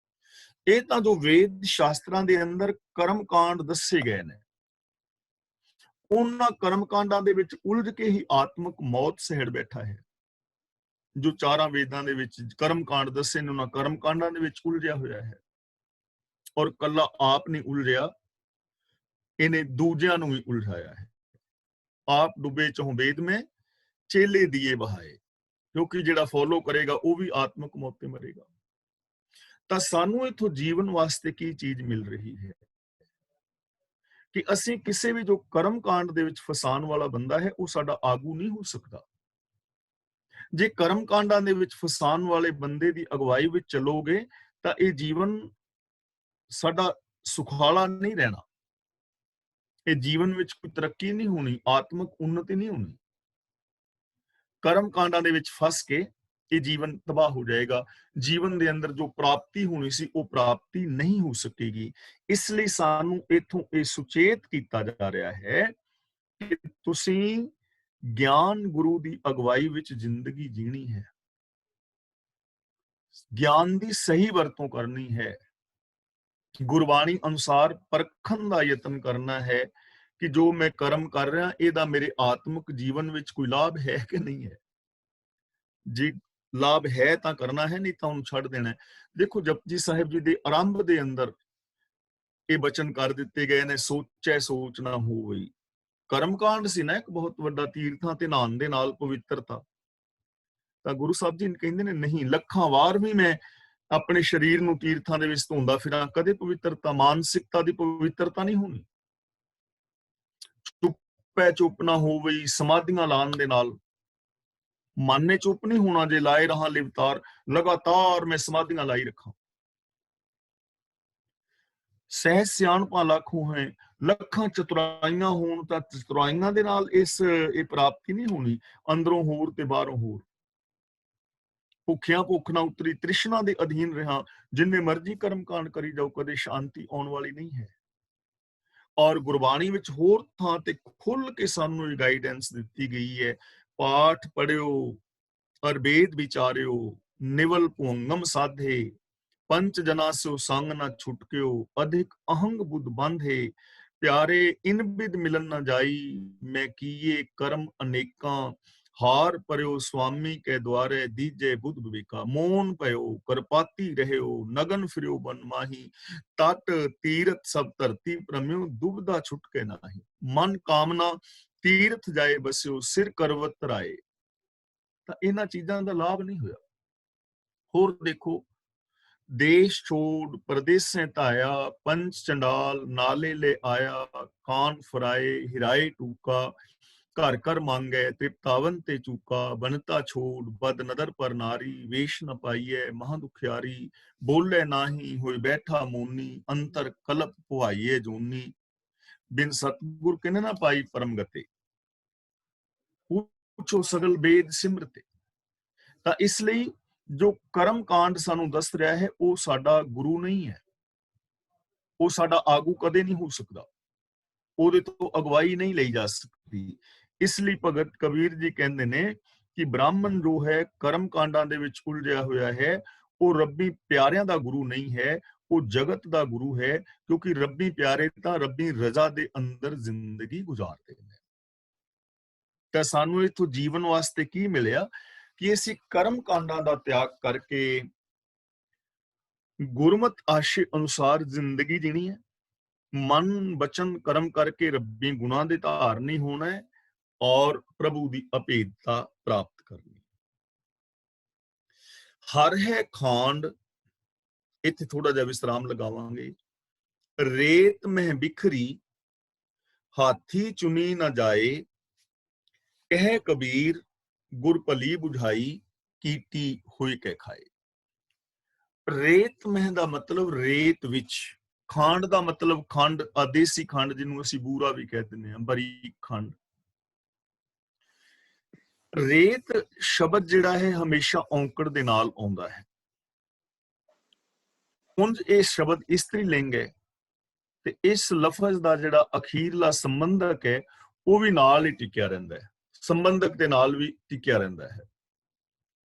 ਇਹ ਤਾਂ ਜੋ ਵੇਦ ਸ਼ਾਸਤਰਾਂ ਦੇ ਅੰਦਰ ਕਰਮ ਕਾਂਡ ਦੱਸੇ ਗਏ ਨੇ, ਉਹਨਾਂ ਕਰਮ ਕਾਂਡਾਂ ਦੇ ਵਿੱਚ ਉਲਝ ਕੇ ਹੀ ਆਤਮਿਕ ਮੌਤ ਸਹਿੜ ਬੈਠਾ ਹੈ। ਜੋ 4 ਵੇਦਾਂ ਦੇ ਵਿੱਚ ਕਰਮ ਕਾਂਡ ਦੱਸੇ ਨੇ, ਉਹਨਾਂ ਕਰਮ ਕਾਂਡਾਂ ਦੇ ਵਿੱਚ ਉਲਝਿਆ ਹੋਇਆ ਹੈ, ਔਰ ਕੱਲਾ ਆਪ ਨਹੀਂ ਉਲਝਿਆ, ਇਹਨੇ ਦੂਜਿਆਂ ਨੂੰ ਵੀ ਉਲਝਾਇਆ ਹੈ। ਆਪ ਡੁੱਬੇ ਚਹੁ ਵੇਦ ਮੇਂ, ਚੇਲੇ ਦੀਏ ਬਹਾਏ, ਕਿਉਂਕਿ ਜਿਹੜਾ ਫੋਲੋ ਕਰੇਗਾ ਉਹ ਵੀ ਆਤਮਿਕ ਮੌਤ ਤੇ ਮਰੇਗਾ। ਤਾਂ ਸਾਨੂੰ ਇਥੋਂ ਜੀਵਨ ਵਾਸਤੇ ਕੀ ਚੀਜ਼ ਮਿਲ ਰਹੀ ਹੈ ਕਿ ਅਸੀਂ ਕਿਸੇ ਵੀ ਜੋ ਕਰਮ ਕਾਂਡ ਦੇ ਵਿੱਚ ਫਸਾਉਣ ਵਾਲਾ ਬੰਦਾ ਹੈ ਉਹ ਸਾਡਾ ਆਗੂ ਨਹੀਂ ਹੋ ਸਕਦਾ। ਜੇ ਕਰਮ ਕਾਂਡਾਂ ਦੇ ਵਿੱਚ ਫਸਾਉਣ ਵਾਲੇ ਬੰਦੇ ਦੀ ਅਗਵਾਈ ਵਿੱਚ ਚੱਲੋਗੇ ਤਾਂ ਇਹ ਜੀਵਨ ਸਾਡਾ ਸੁਖਾਲਾ ਨਹੀਂ ਰਹਿਣਾ, ਇਹ ਜੀਵਨ ਵਿੱਚ ਕੋਈ ਤਰੱਕੀ ਨਹੀਂ ਹੋਣੀ, ਆਤਮਿਕ ਉન્નਤੀ ਨਹੀਂ ਹੋਣੀ। ਕਰਮ ਕਾਂਡਾਂ ਦੇ ਵਿੱਚ ਫਸ ਕੇ ਇਹ ਜੀਵਨ ਤਬਾਹ ਹੋ ਜਾਏਗਾ। ਜੀਵਨ ਦੇ ਅੰਦਰ ਜੋ ਪ੍ਰਾਪਤੀ ਹੋਣੀ ਸੀ ਉਹ ਪ੍ਰਾਪਤੀ ਨਹੀਂ ਹੋ ਸਕੇਗੀ। ਇਸ ਲਈ ਸਾਨੂੰ ਇਥੋਂ ਇਹ ਸੁਚੇਤ ਕੀਤਾ ਜਾ ਰਿਹਾ ਹੈ ਕਿ ਤੁਸੀਂ ਗਿਆਨ ਗੁਰੂ ਦੀ ਅਗਵਾਈ ਵਿੱਚ ਜ਼ਿੰਦਗੀ ਜੀਣੀ ਹੈ, ਗਿਆਨ ਦੀ ਸਹੀ ਵਰਤੋਂ ਕਰਨੀ ਹੈ, ਗੁਰਬਾਣੀ ਅਨੁਸਾਰ ਪਰਖਣ ਦਾ ਯਤਨ ਕਰਨਾ ਹੈ ਕਿ ਜੋ ਮੈਂ ਕਰਮ ਕਰ ਰਿਹਾ ਇਹਦਾ ਮੇਰੇ ਆਤਮਿਕ ਜੀਵਨ ਵਿੱਚ ਕੋਈ ਲਾਭ ਹੈ ਕਿ ਨਹੀਂ ਹੈ। ਜੇ ਲਾਭ ਹੈ ਤਾਂ ਕਰਨਾ ਹੈ, ਨਹੀਂ ਤਾਂ ਉਹਨੂੰ ਛੱਡ ਦੇਣਾ ਹੈ। ਦੇਖੋ ਜਪਜੀ ਸਾਹਿਬ ਜੀ ਦੇ ਆਰੰਭ ਦੇ ਅੰਦਰ ਇਹ ਬਚਨ ਕਰ ਦਿੱਤੇ ਗਏ ਨੇ, ਸੋਚੈ ਸੋਚ ਨਾ ਹੋਵਈ। ਕਰਮਕਾਂਡ ਸੀ ਨਾ ਇੱਕ ਬਹੁਤ ਵੱਡਾ, ਤੀਰਥਾਂ ਤੇ ਨਹਾਉਣ ਦੇ ਨਾਲ ਪਵਿੱਤਰਤਾ। ਤਾਂ ਗੁਰੂ ਸਾਹਿਬ ਜੀ ਕਹਿੰਦੇ ਨੇ ਨਹੀਂ, ਲੱਖਾਂ ਵਾਰ ਵੀ ਮੈਂ ਆਪਣੇ ਸਰੀਰ ਨੂੰ ਤੀਰਥਾਂ ਦੇ ਵਿੱਚ ਧੋਂਦਾ ਫਿਰਾਂ, ਕਦੇ ਪਵਿੱਤਰਤਾ, ਮਾਨਸਿਕਤਾ ਦੀ ਪਵਿੱਤਰਤਾ ਨਹੀਂ ਹੋਣੀ। ਚੁੱਪੈ ਚੁੱਪ ਨਾ ਹੋਵਈ, ਸਮਾਧੀਆਂ ਲਾਉਣ ਦੇ ਨਾਲ ਮਨ ਨੇ ਚੁੱਪ ਨਹੀਂ ਹੋਣਾ। ਜੇ ਲਾਏ ਰਹਾ ਲਿਵਤਾਰ, ਲਗਾਤਾਰ ਮੈਂ ਸਮਾਧੀਆਂ ਲਾਈ ਰੱਖਾਂ। ਸਹਿਜ ਸਿਆਣਪਾਂ ਲੱਖੋਂ ਹੈ, ਲੱਖਾਂ ਚਤੁਰਾਈਆਂ ਹੋਣ ਤਾਂ ਚਤੁਰਾਈਆਂ ਦੇ ਨਾਲ ਇਹ ਪ੍ਰਾਪਤੀ ਨਹੀਂ ਹੋਣੀ। ਅੰਦਰੋਂ ਹੋਰ ਤੇ ਬਾਹਰੋਂ ਹੋਰ। ਭੁੱਖਿਆਂ ਭੁੱਖ ਨਾ ਉਤਰੀ, ਤ੍ਰਿਸ਼ਨਾ ਦੇ ਅਧੀਨ ਰਿਹਾ, ਜਿੰਨੇ ਮਰਜ਼ੀ ਕਰਮ ਕਾਂਡ ਕਰੀ ਜਾਓ, ਕਦੇ ਸ਼ਾਂਤੀ ਆਉਣ ਵਾਲੀ ਨਹੀਂ ਹੈ। ਔਰ ਗੁਰਬਾਣੀ ਵਿੱਚ ਹੋਰ ਥਾਂ ਤੇ ਖੁੱਲ ਕੇ ਸਾਨੂੰ ਇਹ ਗਾਈਡੈਂਸ ਦਿੱਤੀ ਗਈ ਹੈ, ਪਾਠ ਪੜਿਓ ਅਰ ਵੇਦ ਵਿਚਾਰਿਓ, ਨਿਵਲ ਭੁੰਗਮ ਸਾਧੇ, ਪੰਚ ਜਨਾ ਸੋ ਸੰਗ ਨਾ ਛੁਟਕਿਓ, ਅਧਿਕ ਅਹੰਗ ਬੁੱਧ ਬੰਧੇ, ਪਿਆਰੇ ਇਨ ਬਿਦ ਮਿਲਨ ਨਾ ਜਾਈ, ਮੈਂ ਕੀਏ ਕਰਮ ਅਨੇਕਾਂ, ਹਾਰ ਪਰਿਓ ਸੁਆਮੀ ਕੇ ਦੁਆਰੇ, ਦੀਜੇ ਬੁੱਧ ਵਿਵੇਕਾ, ਮੋਨ ਪਇਓ ਕਰਪਾਤੀ ਰਹਿਓ, ਨਗਨ ਫਿਰਿਓ ਬਨ ਮਾਹੀ, ਤਟ ਤੀਰਥ ਸਭ ਧਰਤੀ ਭ੍ਰਮਿਓ, ਦੁਬਦਾ ਛੁਟਕੇ ਨਾਹੀ, ਮਨ ਕਾਮਨਾ ਤੀਰਥ ਜਾਏ ਬਸਿਓ, ਸਿਰ ਕਰਵਤ ਧਰਾਏ। ਤਾਂ ਇਹਨਾਂ ਚੀਜ਼ਾਂ ਦਾ ਲਾਭ ਨਹੀਂ ਹੋਇਆ। ਹੋਰ ਦੇਖੋ, ਦੇਸ਼ ਛੋੜ ਪਰਦੇਸੇ ਧਾਇਆ, ਪੰਚ ਚੰਡਾਲ ਨਾਲੇ ਲੈ ਆਇਆ, ਕਾਨ ਫਰਾਏ ਹਿਰਾਏ ਟੂਕਾ, ਘਰ ਘਰ ਮੰਗੈ ਤ੍ਰਿਪਤਾਵਨ ਤੇ ਚੂਕਾ, ਬਨਤਾ ਛੋੜ ਬਦ ਨਦਰ ਪਰ ਨਾਰੀ, ਵੇਸ਼ ਨ ਪਾਈਐ ਮਹਾ ਦੁਖਿਆਰੀ, ਬੋਲੇ ਨਾਹੀ ਹੋਇ ਬੈਠਾ ਮੋਨੀ, ਅੰਤਰ ਕਲਪ ਪੁਆਈਏ ਜੋਨੀ, ਬਿਨ ਸਤਗੁਰ ਕਿਨ ਨਾ ਪਾਈ ਪਰਮ ਗਤੇ, ਪੁੱਛੋ ਸਗਲ ਵੇਦ ਸਿਮਰਤੇ। ਤਾਂ ਇਸ ਲਈ ਜੋ ਕਰਮ ਕਾਂਡ ਸਾਨੂੰ ਦੱਸ ਰਿਹਾ ਹੈ, ਉਹ ਸਾਡਾ ਗੁਰੂ ਨਹੀਂ ਹੈ, ਉਹ ਸਾਡਾ ਆਗੂ ਕਦੇ ਨਹੀਂ ਹੋ ਸਕਦਾ, ਉਹਦੇ ਤੋਂ ਅਗਵਾਈ ਨਹੀਂ ਲਈ ਜਾ ਸਕਦੀ। ਇਸ ਲਈ ਭਗਤ ਕਬੀਰ ਜੀ ਕਹਿੰਦੇ ਨੇ ਕਿ ਬ੍ਰਾਹਮਣ ਜੋ ਹੈ ਕਰਮ ਕਾਂਡਾਂ ਦੇ ਵਿੱਚ ਉਲਝਿਆ ਹੋਇਆ ਹੈ, ਉਹ ਰੱਬੀ ਪਿਆਰਿਆਂ ਦਾ ਗੁਰੂ ਨਹੀਂ ਹੈ, ਉਹ ਜਗਤ ਦਾ ਗੁਰੂ ਹੈ, ਕਿਉਂਕਿ ਰੱਬੀ ਪਿਆਰੇ ਤਾਂ ਰੱਬੀ ਰਜ਼ਾ ਦੇ ਅੰਦਰ ਜ਼ਿੰਦਗੀ ਗੁਜ਼ਾਰਦੇ ਨੇ। ਤਾਂ ਸਾਨੂੰ ਇਥੋਂ ਜੀਵਨ ਵਾਸਤੇ ਕੀ ਮਿਲਿਆ ਕਿ ਅਸੀਂ ਕਰਮ ਕਾਂਡਾਂ ਦਾ ਤਿਆਗ ਕਰਕੇ ਗੁਰਮਤ ਆਸ਼ੇ ਅਨੁਸਾਰ ਜ਼ਿੰਦਗੀ ਜੀਣੀ ਹੈ, ਮਨ ਬਚਨ ਕਰਮ ਕਰਕੇ ਰੱਬੀ ਗੁਣਾਂ ਦੇ ਧਾਰਨੀ ਹੋਣਾ ਹੈ, ਔਰ ਪ੍ਰਭੂ ਦੀ ਅਭੇਦਤਾ ਪ੍ਰਾਪਤ ਕਰਨੀ। ਹਰ ਹੈ ਖਾਂਡ, ਇੱਥੇ ਥੋੜਾ ਜਿਹਾ ਵਿਸਰਾਮ ਲਗਾਵਾਂਗੇ। ਰੇਤ ਮਹਿ ਬਿਖਰੀ, ਹਾਥੀ ਚੁਨੀ ਨਾ ਜਾਏ, ਕਹਿ ਕਬੀਰ ਗੁਰ ਭਲੀ ਬੁਝਾਈ, ਕੀਤੀ ਹੋਈ ਕਹਿ ਖਾਏ। ਰੇਤ ਮਹਿ ਦਾ ਮਤਲਬ ਰੇਤ ਵਿੱਚ, ਖੰਡ ਦਾ ਮਤਲਬ ਖੰਡ, ਆਦੇਸੀ ਖੰਡ ਜਿਹਨੂੰ ਅਸੀਂ ਬੂਰਾ ਵੀ ਕਹਿ ਦਿੰਦੇ ਹਾਂ, ਬਰੀਕ ਖੰਡ। ਰੇਤ ਸ਼ਬਦ ਜਿਹੜਾ ਹੈ ਹਮੇਸ਼ਾ ਔਂਕੜ ਦੇ ਨਾਲ ਆਉਂਦਾ ਹੈ। ਉਂਝ ਇਹ ਸ਼ਬਦ ਇਸਤਰੀ ਲਿੰਗ ਹੈ, ਤੇ ਇਸ ਲਫ਼ਜ਼ ਦਾ ਜਿਹੜਾ ਅਖੀਰਲਾ ਸੰਬੰਧਕ ਹੈ ਉਹ ਵੀ ਨਾਲ ਹੀ ਟਿਕਿਆ ਰਹਿੰਦਾ ਹੈ, ਸੰਬੰਧਕ ਦੇ ਨਾਲ ਵੀ ਟਿਕਿਆ ਰਹਿੰਦਾ ਹੈ।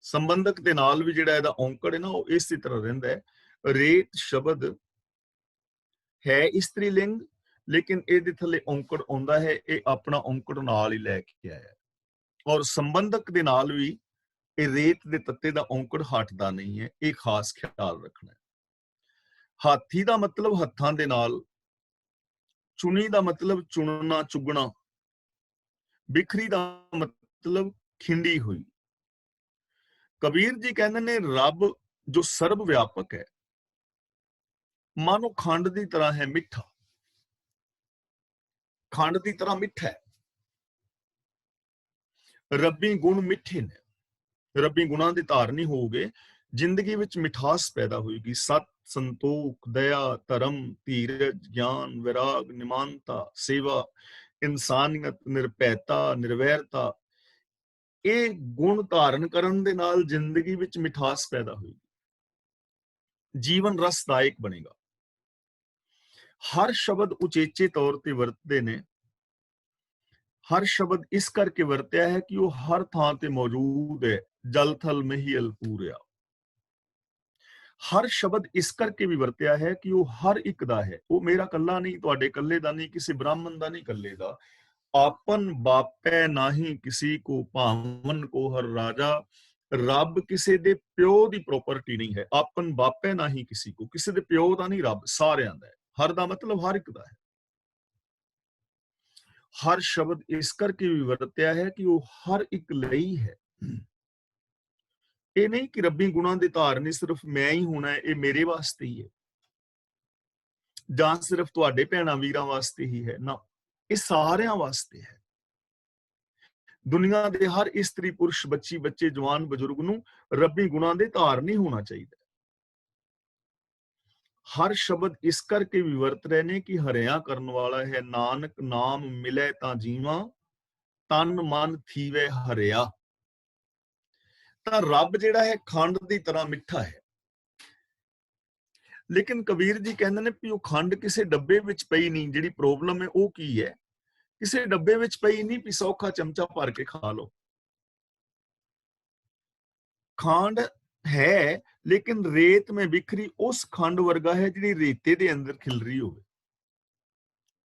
ਸੰਬੰਧਕ ਦੇ ਨਾਲ ਵੀ ਜਿਹੜਾ ਇਹਦਾ ਔਂਕੜ ਹੈ ਨਾ, ਉਹ ਇਸੇ ਤਰ੍ਹਾਂ ਰਹਿੰਦਾ ਹੈ। ਰੇਤ ਸ਼ਬਦ ਹੈ ਇਸਤਰੀ ਲਿੰਗ, ਲੇਕਿਨ ਇਹਦੇ ਥੱਲੇ ਔਂਕੜ ਆਉਂਦਾ ਹੈ, ਇਹ ਆਪਣਾ ਔਂਕੜ ਨਾਲ ਹੀ ਲੈ ਕੇ ਆਇਆ। ਔਰ ਸੰਬੰਧਕ ਦੇ ਨਾਲ ਵੀ ਇਹ ਰੇਤ ਦੇ ਤੱਤੇ ਦਾ ਔਂਕੜ ਹਟਦਾ ਨਹੀਂ ਹੈ, ਇਹ ਖਾਸ ਖਿਆਲ ਰੱਖਣਾ ਹੈ। ਹਾਥੀ ਦਾ ਮਤਲਬ ਹੱਥਾਂ ਦੇ ਨਾਲ, ਚੁਣੀ ਦਾ ਮਤਲਬ ਚੁਣਨਾ ਚੁਗਣਾ, ਬਿਖਰੀ ਦਾ ਮਤਲਬ ਖਿੰਡੀ ਹੋਈ। ਕਬੀਰ ਜੀ ਕਹਿੰਦੇ ਨੇ ਰੱਬ ਜੋ ਸਰਬ ਵਿਆਪਕ ਹੈ, ਮਾਨੋ ਖੰਡ ਦੀ ਤਰ੍ਹਾਂ ਹੈ ਮਿੱਠਾ, ਖੰਡ ਦੀ ਤਰ੍ਹਾਂ ਮਿੱਠਾ ਹੈ। ਰੱਬੀ ਗੁਣ ਮਿੱਠੇ ਨੇ, ਰੱਬੀ ਗੁਣਾਂ ਦੇ ਧਾਰਨੀ ਹੋਓਗੇ, ਜ਼ਿੰਦਗੀ ਵਿੱਚ ਮਿਠਾਸ ਪੈਦਾ ਹੋਏਗੀ। ਸਤ, ਸੰਤੋਖ, ਦਇਆ, ਧਰਮ, ਧੀਰਜ, ਗਿਆਨ, ਵਿਰਾਗ, ਨਿਮਾਨਤਾ, ਸੇਵਾ, ਇਨਸਾਨੀਅਤ, ਨਿਰਭੈਤਾ, ਨਿਰਵੈਰਤਾ, ਇਹ ਗੁਣ ਧਾਰਨ ਕਰਨ ਦੇ ਨਾਲ ਜ਼ਿੰਦਗੀ ਵਿੱਚ ਮਿਠਾਸ ਪੈਦਾ ਹੋਏਗੀ, ਜੀਵਨ ਰਸਦਾਇਕ ਬਣੇਗਾ। ਹਰ ਸ਼ਬਦ ਉਚੇਚੇ ਤੌਰ ਤੇ ਵਰਤਦੇ ਨੇ, ਹਰ ਸ਼ਬਦ ਇਸ ਕਰਕੇ ਵਰਤਿਆ ਹੈ ਕਿ ਉਹ ਹਰ ਥਾਂ ਤੇ ਮੌਜੂਦ ਹੈ, ਜਲ ਥਲ ਮਹੀਲ ਪੂਰਿਆ। ਹਰ ਸ਼ਬਦ ਇਸ ਕਰਕੇ ਵੀ ਵਰਤਿਆ ਹੈ ਕਿ ਉਹ ਹਰ ਇੱਕ ਦਾ ਹੈ, ਉਹ ਮੇਰਾ ਕੱਲਾ ਨਹੀਂ, ਤੁਹਾਡੇ ਇਕੱਲੇ ਦਾ ਨਹੀਂ, ਕਿਸੇ ਬ੍ਰਾਹਮਣ ਦਾ ਨਹੀਂ ਇਕੱਲੇ ਦਾ। ਆਪਨ ਬਾਪੈ ਨਾਹੀ ਕਿਸੀ ਕੋ, ਭਾਵਨ ਕੋ ਹਰ ਰਾਜਾ। ਰੱਬ ਕਿਸੇ ਦੇ ਪਿਓ ਦੀ ਪ੍ਰੋਪਰਟੀ ਨਹੀਂ ਹੈ, ਆਪਨ ਬਾਪੈ ਨਾਹੀ ਕਿਸੀ ਕੋ, ਕਿਸੇ ਦੇ ਪਿਓ ਦਾ ਨਹੀਂ, ਰੱਬ ਸਾਰਿਆਂ ਦਾ ਹੈ। ਹਰ ਦਾ ਮਤਲਬ ਹਰ ਇੱਕ ਦਾ ਹੈ। ਹਰ ਸ਼ਬਦ ਇਸ ਕਰਕੇ ਵੀ ਵਰਤਿਆ ਹੈ ਕਿ ਉਹ ਹਰ ਇੱਕ ਲਈ ਹੈ। ਇਹ ਨਹੀਂ ਕਿ ਰੱਬੀ ਗੁਣਾਂ ਦੇ ਧਾਰਨੀ ਸਿਰਫ ਮੈਂ ਹੀ ਹੋਣਾ ਹੈ, ਇਹ ਮੇਰੇ ਵਾਸਤੇ ਹੀ ਹੈ ਜਾਂ ਸਿਰਫ ਤੁਹਾਡੇ ਭੈਣਾਂ ਵੀਰਾਂ ਵਾਸਤੇ ਹੀ ਹੈ ਨਾ, ਇਹ ਸਾਰਿਆਂ ਵਾਸਤੇ ਹੈ। ਦੁਨੀਆ ਦੇ ਹਰ ਇਸਤਰੀ ਪੁਰਸ਼ ਬੱਚੀ ਬੱਚੇ ਜਵਾਨ ਬਜ਼ੁਰਗ ਨੂੰ ਰੱਬੀ ਗੁਣਾਂ ਦੇ ਧਾਰਨੀ ਹੋਣਾ ਚਾਹੀਦਾ। ਹਰ ਸ਼ਬਦ ਇਸ ਕਰਕੇ ਵੀ ਵਰਤ ਰਹੇ ਨੇ ਕਿ ਹਰਿਆ ਕਰਨ ਵਾਲਾ ਹੈ ਨਾਨਕ, ਨਾਮ ਮਿਲੇ ਤਾਂ ਜੀਵਾਂ, ਤਨ ਮਨ ਥੀਵੇ ਹਰਿਆ। ਤਾਂ ਰੱਬ ਜਿਹੜਾ ਹੈ ਖੰਡ ਦੀ ਤਰ੍ਹਾਂ ਮਿੱਠਾ ਹੈ, ਲੇਕਿਨ ਕਬੀਰ ਜੀ ਕਹਿੰਦੇ ਨੇ ਵੀ ਉਹ ਖੰਡ ਕਿਸੇ ਡੱਬੇ ਵਿੱਚ ਪਈ ਨਹੀਂ। ਜਿਹੜੀ ਪ੍ਰੋਬਲਮ ਹੈ ਉਹ ਕੀ ਹੈ, ਕਿਸੇ ਡੱਬੇ ਵਿੱਚ ਪਈ ਨਹੀਂ ਵੀ ਸੌਖਾ ਚਮਚਾ ਭਰ ਕੇ ਖਾ ਲਓ। ਖੰਡ ਹੈ ਲੇਕਿਨ ਰੇਤ में बिखरी ਉਸ ਖੰਡ ਵਰਗਾ ਹੈ ਜਿਹੜੀ ਰੇਤੇ ਦੇ ਅੰਦਰ ਖਿਲ ਰਹੀ ਹੋਵੇ,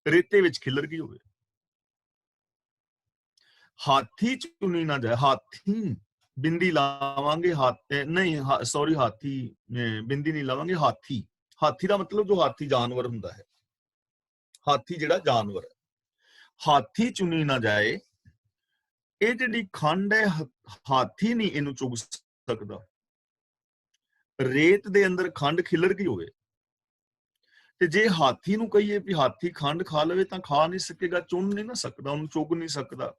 ਰੇਤੇ ਵਿੱਚ ਖਿਲਰ ਗਈ ਹੋਵੇ। ਹਾਥੀ ਚੁਣੀ ਨਾ ਜਾਏ, ਹਾਥੀ ਬਿੰਦੀ ਲਾਵਾਂਗੇ, ਨਹੀਂ ਸੌਰੀ ਹਾਥੀ ਬਿੰਦੀ ਨਹੀਂ ਲਾਵਾਂਗੇ, ਹਾਥੀ, ਹਾਥੀ ਦਾ ਮਤਲਬ ਜੋ ਹਾਥੀ ਜਾਨਵਰ ਹੁੰਦਾ ਹੈ, ਹਾਥੀ ਜਿਹੜਾ ਜਾਨਵਰ ਹੈ, ਹਾਥੀ ਚੁਣੀ ਨਾ ਜਾਏ। ਇਹ ਜਿਹੜੀ ਖੰਡ ਹੈ ਹਾਥੀ ਨਹੀਂ ਇਹਨੂੰ ਚੁਗ ਸਕਦਾ। ਰੇਤ ਦੇ ਅੰਦਰ ਖੰਡ ਖਿਲਰ ਗਈ ਹੋਵੇ ਤੇ ਜੇ ਹਾਥੀ ਨੂੰ ਕਹੀਏ ਵੀ ਹਾਥੀ ਖੰਡ ਖਾ ਲਵੇ ਤਾਂ ਖਾ ਨਹੀਂ ਸਕੇਗਾ, ਚੁਣ ਨਹੀਂ ਨਾ ਸਕਦਾ, ਉਹਨੂੰ ਚੁਗ ਨਹੀਂ ਸਕਦਾ।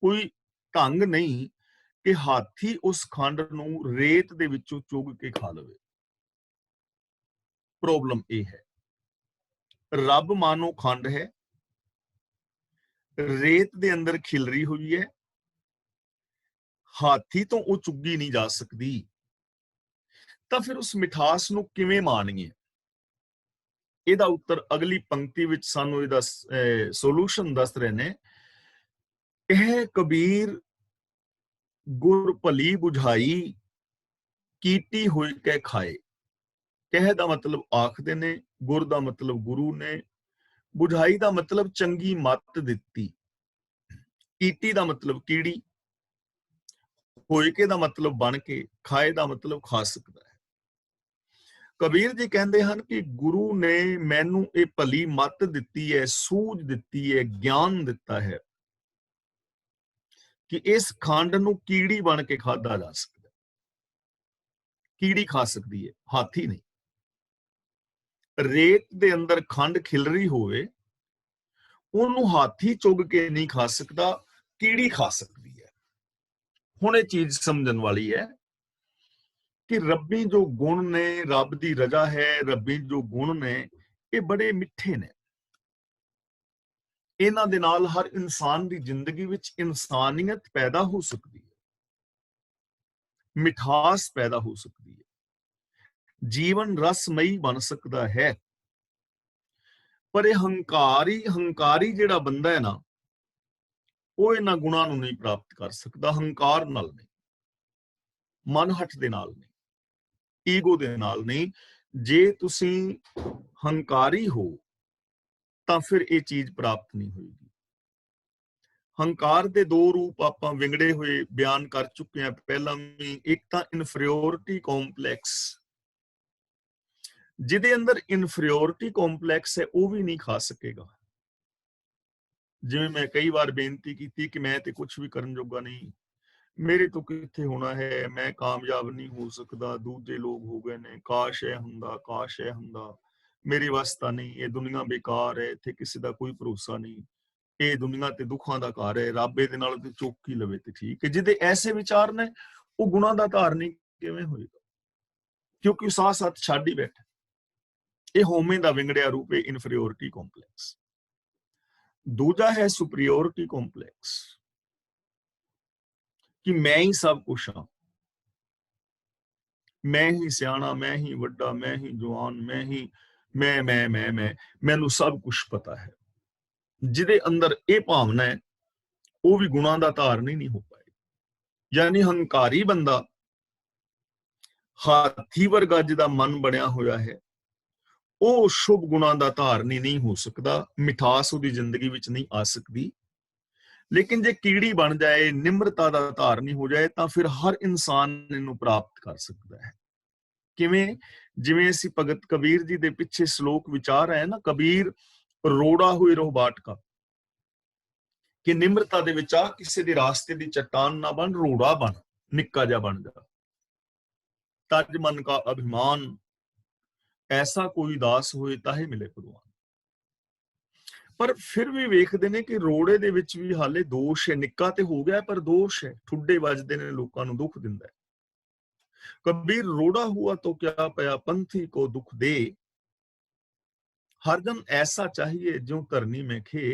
ਕੋਈ ਢੰਗ ਨਹੀਂ ਕਿ ਹਾਥੀ ਉਸ ਖੰਡ ਨੂੰ ਰੇਤ ਦੇ ਵਿੱਚੋਂ ਚੁਗ ਕੇ ਖਾ ਲਵੇ। ਪ੍ਰੋਬਲਮ ਇਹ ਹੈ, ਰੱਬ ਮਾਨੋ ਖੰਡ ਹੈ, ਰੇਤ ਦੇ ਅੰਦਰ ਖਿਲਰੀ ਹੋਈ ਹੈ, ਹਾਥੀ ਤੋਂ ਉਹ ਚੁੱਗੀ ਨਹੀਂ ਜਾ ਸਕਦੀ। ਤਾਂ ਫਿਰ ਉਸ ਮਿਠਾਸ ਨੂੰ ਕਿਵੇਂ ਮਾਣੀਏ? ਇਹਦਾ ਉੱਤਰ ਅਗਲੀ ਪੰਕਤੀ ਵਿੱਚ ਸਾਨੂੰ ਇਹਦਾ ਸੋਲੂਸ਼ਨ ਦੱਸ ਰਹੇ ਨੇ। ਇਹ ਕਬੀਰ ਗੁਰ ਭਲੀ ਬੁਝਾਈ ਕੀਤੀ ਹੋਈ ਕਹਿ ਖਾਏ। ਕਹਿ ਦਾ ਮਤਲਬ ਆਖਦੇ ਨੇ, ਗੁਰ ਦਾ ਮਤਲਬ ਗੁਰੂ ਨੇ, ਬੁਝਾਈ ਦਾ ਮਤਲਬ ਚੰਗੀ ਮੱਤ ਦਿੱਤੀ, ਕੀਤੀ ਦਾ ਮਤਲਬ ਕੀੜੀ, ਹੋਏ ਕੇ ਦਾ ਮਤਲਬ ਬਣ ਕੇ, ਖਾਏ ਦਾ ਮਤਲਬ ਖਾ ਸਕਦਾ ਹੈ। ਕਬੀਰ ਜੀ ਕਹਿੰਦੇ ਹਨ ਕਿ ਗੁਰੂ ਨੇ ਮੈਨੂੰ ਇਹ ਭਲੀ ਮੱਤ ਦਿੱਤੀ ਹੈ, ਸੂਝ ਦਿੱਤੀ ਹੈ, ਗਿਆਨ ਦਿੱਤਾ ਹੈ ਕਿ ਇਸ ਖੰਡ ਨੂੰ ਕੀੜੀ ਬਣ ਕੇ ਖਾਧਾ ਜਾ ਸਕਦਾ। ਕੀੜੀ ਖਾ ਸਕਦੀ ਹੈ, ਹਾਥੀ ਨਹੀਂ। ਰੇਤ ਦੇ ਅੰਦਰ ਖੰਡ ਖਿਲਰੀ ਹੋਵੇ, ਉਹਨੂੰ ਹਾਥੀ ਚੁੱਗ ਕੇ ਨਹੀਂ ਖਾ ਸਕਦਾ, ਕੀੜੀ ਖਾ ਸਕਦੀ ਹੈ। ਹੁਣ ਇਹ ਚੀਜ਼ ਸਮਝਣ ਵਾਲੀ ਹੈ ਕਿ ਰੱਬੀ ਜੋ ਗੁਣ ਨੇ, ਰੱਬ ਦੀ ਰਜ਼ਾ ਹੈ, ਰੱਬੀ ਜੋ ਗੁਣ ਨੇ ਇਹ ਬੜੇ ਮਿੱਠੇ ਨੇ। ਇਹਨਾਂ ਦੇ ਨਾਲ ਹਰ ਇਨਸਾਨ ਦੀ ਜ਼ਿੰਦਗੀ ਵਿੱਚ ਇਨਸਾਨੀਅਤ ਪੈਦਾ ਹੋ ਸਕਦੀ ਹੈ, ਮਿਠਾਸ ਪੈਦਾ ਹੋ ਸਕਦੀ ਹੈ, ਜੀਵਨ ਰਸਮਈ ਬਣ ਸਕਦਾ ਹੈ। ਪਰ ਇਹ ਹੰਕਾਰੀ ਜਿਹੜਾ ਬੰਦਾ ਹੈ ਨਾ, ਉਹ ਇਹਨਾਂ ਗੁਣਾਂ ਨੂੰ ਨਹੀਂ ਪ੍ਰਾਪਤ ਕਰ ਸਕਦਾ। ਹੰਕਾਰ ਨਾਲ ਨਹੀਂ, ਮਨਹਠ ਦੇ ਨਾਲ ਨਹੀਂ, ਈਗੋ ਦੇ ਨਾਲ ਨਹੀਂ। ਜੇ ਤੁਸੀਂ ਹੰਕਾਰੀ ਹੋ ਤਾਂ ਫਿਰ ਇਹ ਚੀਜ਼ ਪ੍ਰਾਪਤ ਨਹੀਂ ਹੋਏਗੀ। ਹੰਕਾਰ ਦੇ ਦੋ ਰੂਪ ਆਪਾਂ ਵਿੰਗੜੇ ਹੋਏ ਬਿਆਨ ਕਰ ਚੁੱਕੇ ਹਾਂ ਪਹਿਲਾਂ ਵੀ। ਇੱਕ ਤਾਂ ਇਨਫੀਰੀਓਰਿਟੀ ਕੰਪਲੈਕਸ, ਜਿਹਦੇ ਅੰਦਰ ਇਨਫੀਰੀਓਰਿਟੀ ਕੰਪਲੈਕਸ ਹੈ ਉਹ ਵੀ ਨਹੀਂ ਖਾ ਸਕੇਗਾ। ਜਿਵੇਂ ਮੈਂ ਕਈ ਵਾਰ ਬੇਨਤੀ ਕੀਤੀ ਕਿ ਮੈਂ ਤੇ ਕੁਝ ਵੀ ਕਰਨ ਜੋਗਾ ਨਹੀਂ, ਮੇਰੇ ਤੋਂ ਕਿੱਥੇ ਹੋਣਾ ਹੈ, ਮੈਂ ਕਾਮਯਾਬ ਨਹੀਂ ਹੋ ਸਕਦਾ, ਦੂਜੇ ਲੋਕ ਹੋ ਗਏ ਨੇ, ਕਾਸ਼ ਇਹ ਹੁੰਦਾ, ਕਾਸ਼ ਇਹ ਹੁੰਦਾ, ਮੇਰੇ ਵੱਸ ਤਾਂ ਨਹੀਂ, ਇਹ ਦੁਨੀਆ ਬੇਕਾਰ ਹੈ, ਇੱਥੇ ਕਿਸੇ ਦਾ ਕੋਈ ਭਰੋਸਾ ਨਹੀਂ, ਇਹ ਦੁਨੀਆ ਤੇ ਦੁੱਖਾਂ ਦਾ ਘਰ ਹੈ, ਰੱਬ ਇਹਦੇ ਨਾਲ ਤੇ ਚੁੱਕ ਹੀ ਲਵੇ ਤੇ ਠੀਕ ਹੈ। ਜਿਹਦੇ ਐਸੇ ਵਿਚਾਰ ਨੇ ਉਹ ਗੁਣਾਂ ਦਾ ਧਾਰਨੀ ਕਿਵੇਂ ਹੋਏਗਾ? ਕਿਉਂਕਿ ਸਾਹ ਸੱਤ ਛੱਡ ਹੀ ਬੈਠਾ। ਇਹ ਹੋਮੇ ਦਾ ਵਿੰਗੜਿਆ ਰੂਪ ਹੈ ਇਨਫੀਰੀਓਰਿਟੀ ਕੰਪਲੈਕਸ। ਦੂਜਾ ਹੈ ਸੁਪਰੀਓਰਿਟੀ ਕੰਪਲੈਕਸ, ਕਿ ਮੈਂ ਹੀ ਸਭ ਕੁਛ ਹਾਂ, ਮੈਂ ਹੀ ਸਿਆਣਾ, ਮੈਂ ਹੀ ਵੱਡਾ, ਮੈਂ ਹੀ ਜਵਾਨ, ਮੈਂ ਹੀ ਮੈਂ ਮੈਨੂੰ ਸਭ ਕੁਝ ਪਤਾ ਹੈ। ਜਿਹਦੇ ਅੰਦਰ ਇਹ ਭਾਵਨਾ ਹੈ ਉਹ ਵੀ ਗੁਣਾਂ ਦਾ ਧਾਰਨੀ ਨਹੀਂ ਹੋ ਪਾਏ। ਯਾਨੀ ਹੰਕਾਰੀ ਬੰਦਾ, ਹਾਥੀ ਵਰਗਾ ਜਿਹਦਾ ਮਨ ਬਣਿਆ ਹੋਇਆ ਹੈ, ਉਹ ਸ਼ੁਭ ਗੁਣਾਂ ਦਾ ਧਾਰਨੀ ਨਹੀਂ ਹੋ ਸਕਦਾ, ਮਿਠਾਸ ਉਹਦੀ ਜ਼ਿੰਦਗੀ ਵਿੱਚ ਨਹੀਂ ਆ ਸਕਦੀ। ਲੇਕਿਨ ਜੇ ਕੀੜੀ ਬਣ ਜਾਏ, ਨਿਮਰਤਾ ਦਾ ਧਾਰਨੀ ਹੋ ਜਾਏ, ਤਾਂ ਫਿਰ ਹਰ ਇਨਸਾਨ ਇਹਨੂੰ ਪ੍ਰਾਪਤ ਕਰ ਸਕਦਾ ਹੈ। ਕਿਵੇਂ? ਜਿਵੇਂ ਅਸੀਂ ਭਗਤ ਕਬੀਰ ਜੀ ਦੇ ਪਿੱਛੇ ਸ਼ਲੋਕ ਵਿਚਾਰ ਹੈ ਨਾ, ਕਬੀਰ ਰੋੜਾ ਹੋਏ ਰੋ ਬਾਟਕਾ, ਕਿ ਨਿਮਰਤਾ ਦੇ ਵਿੱਚ ਆ, ਕਿਸੇ ਦੇ ਰਾਸਤੇ ਦੀ ਚਟਾਨ ਨਾ ਬਣ, ਰੋੜਾ ਬਣ, ਨਿੱਕਾ ਜਿਹਾ ਬਣ ਜਾ। तज मन का अभिमान, ऐसा कोई दास होए ताहे मिले भगवान। पर फिर भी ਵੇਖਦੇ ਨੇ ਕਿ ਰੋੜੇ ਦੇ ਵਿੱਚ ਵੀ ਹਾਲੇ ਦੋਸ਼ ਹੈ, ਨਿੱਕਾ ਤੇ ਹੋ ਗਿਆ ਪਰ ਦੋਸ਼ ਹੈ, ਠੁੱਡੇ ਵੱਜਦੇ ਨੇ, ਲੋਕਾਂ ਨੂੰ ਦੁੱਖ ਦਿੰਦਾ ਹੈ। कबीर रोड़ा हुआ तो क्या पया, पंथी को दुख दे, हरदम ऐसा चाहिए जो धरनी में खे।